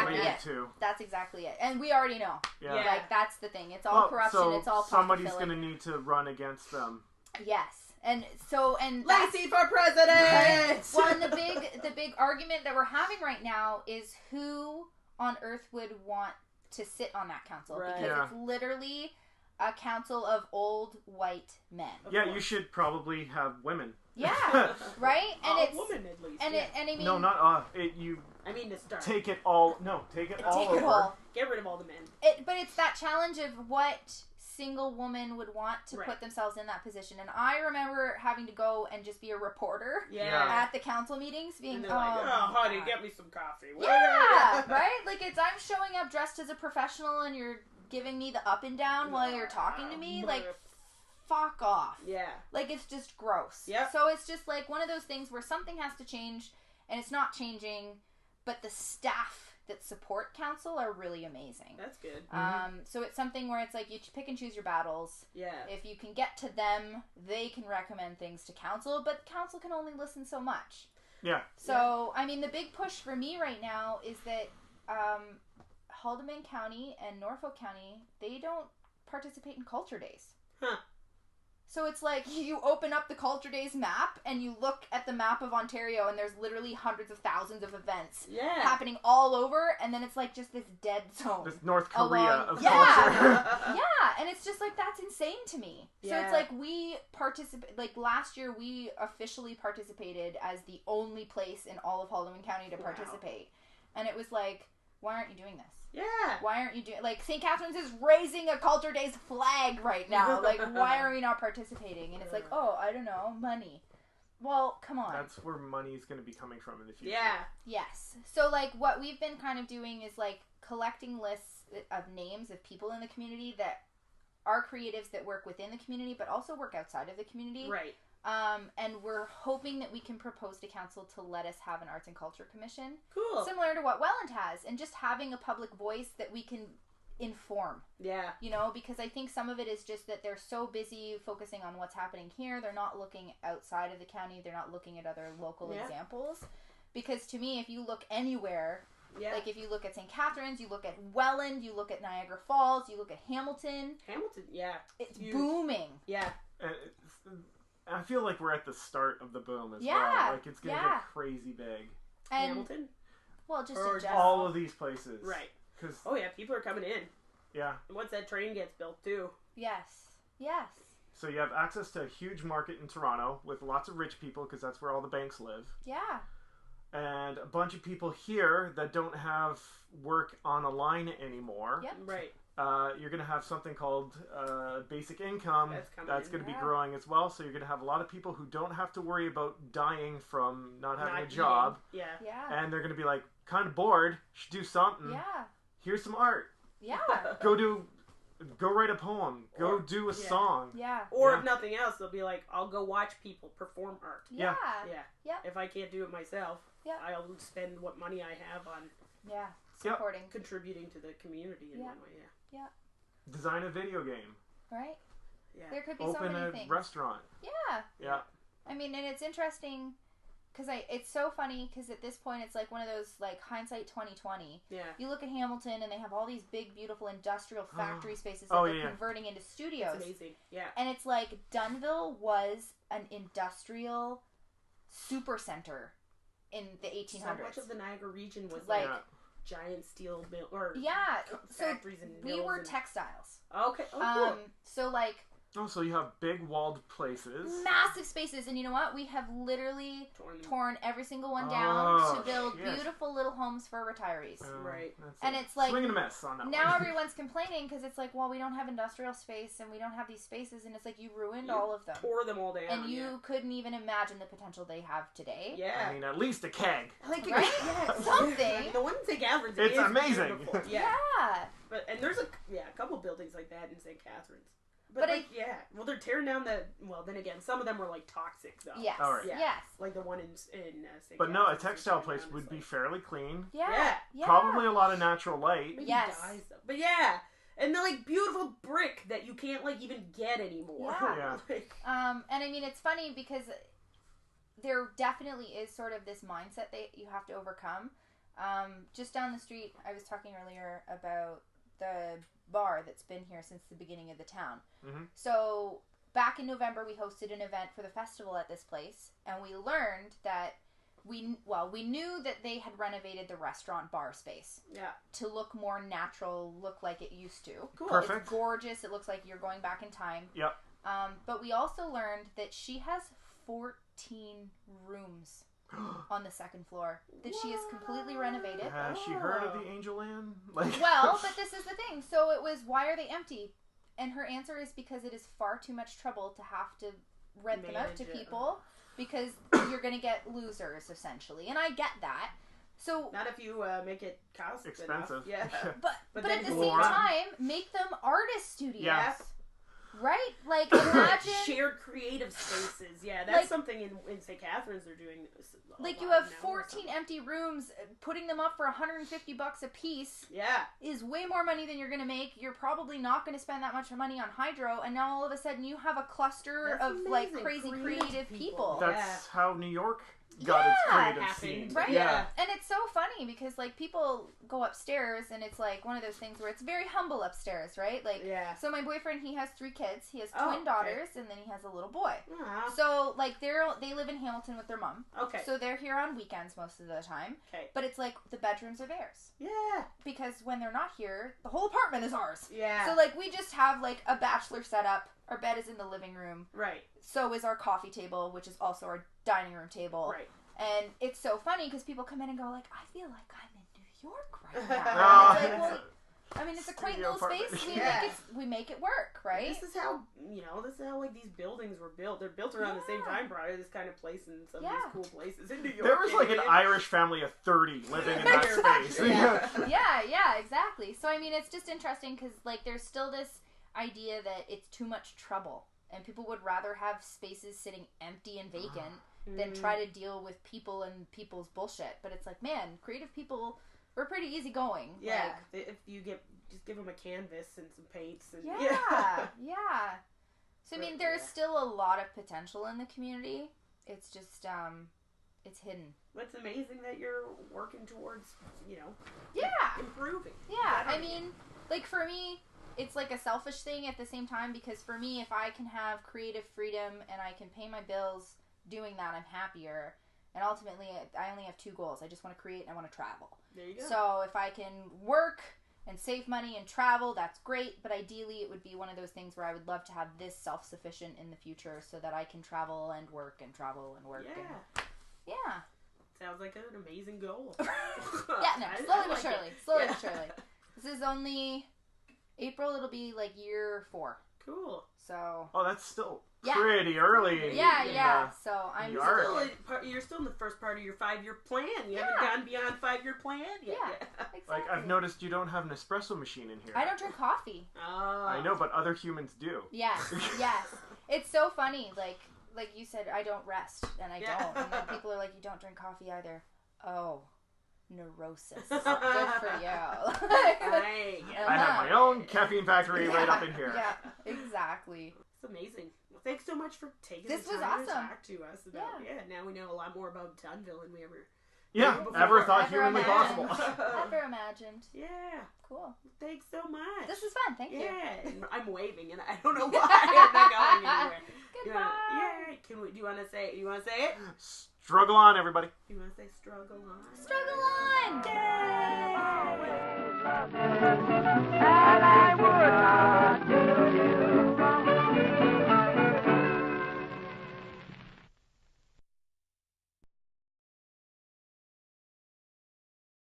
related to. That's exactly it. And we already know. Yeah. Like, that's the thing. It's all corruption, it's all somebody's gonna need to run against them. Yes. And so, Lacie for president! Well, and the big argument that we're having right now is who on earth would want to sit on that council. Right. Because it's literally a council of old white men. You should probably have women. Yeah, right? And it's women at least. And I mean, no, not I mean, to start. Take it all. No, take it all over. Get rid of all the men. But it's that challenge of what single woman would want to put themselves in that position. And I remember having to go and just be a reporter at the council meetings, being like, oh honey, get me some coffee. Yeah, right? Like, I'm showing up dressed as a professional and you're giving me the up and down while you're talking to me. Like, fuck off. Yeah. Like, it's just gross. Yeah. So it's just like one of those things where something has to change and it's not changing, but the staff that support council are really amazing. That's good. So it's something where it's like you pick and choose your battles. Yeah. If you can get to them, they can recommend things to council, but council can only listen so much. Yeah. So, I mean, the big push for me right now is that Haldimand County and Norfolk County, they don't participate in culture days. Huh. So it's like you open up the Culture Days map and you look at the map of Ontario and there's literally hundreds of thousands of events happening all over, and then it's like just this dead zone. This North Korea of culture. Yeah, and it's just like, that's insane to me. So it's like we participate, like last year we officially participated as the only place in all of Haldimand County to participate. And it was like, why aren't you doing this? Yeah. Why aren't you doing... Like, St. Catharines is raising a Culture Days flag right now. Like, why are we not participating? And it's like, oh, I don't know, money. Well, come on. That's where money is going to be coming from in the future. Yeah. Yes. So, like, what we've been kind of doing is, like, collecting lists of names of people in the community that are creatives that work within the community, but also work outside of the community. Right. And we're hoping that we can propose to council to let us have an arts and culture commission. Cool. Similar to what Welland has, and just having a public voice that we can inform. Yeah. You know, because I think some of it is just that they're so busy focusing on what's happening here. They're not looking outside of the county. They're not looking at other local examples. Because to me, if you look anywhere, like if you look at St. Catharines, you look at Welland, you look at Niagara Falls, you look at Hamilton. Hamilton, It's booming. Yeah. I feel like we're at the start of the boom as well. Like, it's going to get crazy big. And, Hamilton? Well, just or in general. All of these places. Right. Cause, oh, yeah, people are coming in. Yeah. And once that train gets built, too. Yes. Yes. So you have access to a huge market in Toronto with lots of rich people because that's where all the banks live. Yeah. And a bunch of people here that don't have work on a line anymore. Yep. Right. You're going to have something called basic income that's going to be Yeah. growing as well. So you're going to have a lot of people who don't have to worry about dying from not having a eating. job. Yeah. Yeah. And they're going to be like, kind of bored, should do something. Yeah. Here's some art. Yeah. Go write a poem. Go do a song. Yeah. Or if nothing else, they'll be like, I'll go watch people perform art. Yeah. Yeah. Yeah. If I can't do it myself, yeah. I'll spend what money I have on supporting. Contributing to the community in one way. Yeah. Design a video game. Right? Yeah. There could be Open so many a things. restaurant. Yeah. Yeah. I mean, and it's interesting because it's so funny because at this point it's like one of those like hindsight 2020. Yeah. You look at Hamilton and they have all these big, beautiful industrial factory spaces that they're converting into studios. It's amazing. Yeah. And it's like Dunnville was an industrial super center in the 1800s. So much of the Niagara region was like giant steel mill or factories and we mills were and... textiles. Okay. Oh, cool. So like. Oh, so you have big walled places. Massive spaces. And you know what? We have literally torn every single one down to build beautiful little homes for retirees. Right. And it's like... Swing and a miss on that now everyone's complaining because it's like, well, we don't have industrial space and we don't have these spaces. And it's like, you ruined all of them. Tore them all down. And you couldn't even imagine the potential they have today. Yeah. I mean, at least a keg. Like, right? Something. The one in St. Catharines it's amazing. Yeah. And there's a couple buildings like that in St. Catharines. But well, they're tearing down then again, some of them were like toxic though. Yes. All right. Yeah. Yes. Like the one in St. But no, a textile place would be fairly clean. Yeah. Probably a lot of natural light. Yes. But and they're like beautiful brick that you can't like even get anymore. Yeah. And I mean, it's funny because there definitely is sort of this mindset that you have to overcome. Just down the street, I was talking earlier about the bar that's been here since the beginning of the town. Mm-hmm. So back in November, we hosted an event for the festival at this place, and we learned that we knew that they had renovated the restaurant bar space to look more natural, look like it used to. Cool. Perfect. It's gorgeous. It looks like you're going back in time. Yep. But we also learned that she has 14 rooms on the second floor that she has completely renovated. Has she heard of the Angel Inn? Well, but this is the thing. So it was, why are they empty? And her answer is because it is far too much trouble to have to rent them out to people because you're going to get losers, essentially. And I get that. So not if you make it cost expensive. Enough. Yeah. But at the same time, make them artist studios. Yes. Right? Like, imagine... shared creative spaces. Yeah, that's something in St. Catharines they're doing. Like, you have 14 empty rooms, putting them up for $150 a piece is way more money than you're going to make. You're probably not going to spend that much money on hydro, and now all of a sudden you have a cluster of, like, crazy creative people. That's how New York got its creative scene. Right? Yeah. And it's so funny because, like, people go upstairs and it's, like, one of those things where it's very humble upstairs, right? Like, so my boyfriend, he has 3 kids. He has twin daughters and then he has a little boy. So, like, they live in Hamilton with their mom. Okay. So they're here on weekends most of the time. Okay. But it's, like, the bedrooms are theirs. Yeah. Because when they're not here, the whole apartment is ours. Yeah. So, like, we just have, like, a bachelor setup. Our bed is in the living room. Right. So is our coffee table, which is also our dining room table. Right. And it's so funny because people come in and go like, I feel like I'm in New York right now. And it's like, well, I mean, it's a quaint little space. We make it work, right? This is how like these buildings were built. They're built around the same time, probably this kind of place in some of these cool places in New York. There was like an Irish family of 30 living in that space. Yeah, exactly. So I mean, it's just interesting because like there's still this idea that it's too much trouble, and people would rather have spaces sitting empty and vacant than try to deal with people and people's bullshit. But it's like, man, creative people, we're pretty easygoing. Yeah, like, if you just give them a canvas and some paints. And, yeah. So, I mean, there's still a lot of potential in the community. It's just, it's hidden. But it's amazing that you're working towards, improving. Yeah, I mean, like, for me, it's like a selfish thing at the same time, because for me, if I can have creative freedom and I can pay my bills doing that, I'm happier. And ultimately, I only have 2 goals. I just want to create and I want to travel. There you go. So if I can work and save money and travel, that's great. But ideally, it would be one of those things where I would love to have this self-sufficient in the future so that I can travel and work and travel and work. Yeah. And, yeah. Sounds like an amazing goal. Yeah, no, slowly but surely. Slowly but surely. This is only April. It'll be like year 4. Cool. So. Oh, that's still pretty early. Yeah. So I'm you're still in the first part of your 5-year plan. You haven't gone beyond 5-year plan yet. Yeah, exactly. Like, I've noticed you don't have an espresso machine in here. I don't drink coffee. Oh. I know, but other humans do. Yes. It's so funny. Like you said, I don't rest, and I don't. And then people are like, you don't drink coffee either. Oh. Neurosis. Good for you. I have my own caffeine factory right up in here. Yeah, exactly. It's amazing. Well, thanks so much for taking this the time was awesome. to talk to us about now we know a lot more about Dunnville than we ever thought humanly possible. Ever imagined. Yeah. Cool. Thanks so much. This was fun. Thank you. Yeah. I'm waving and I don't know why I'm not going anywhere. Goodbye. Do you want to say it? Struggle on, everybody. You want to say struggle on? Struggle on! Yay!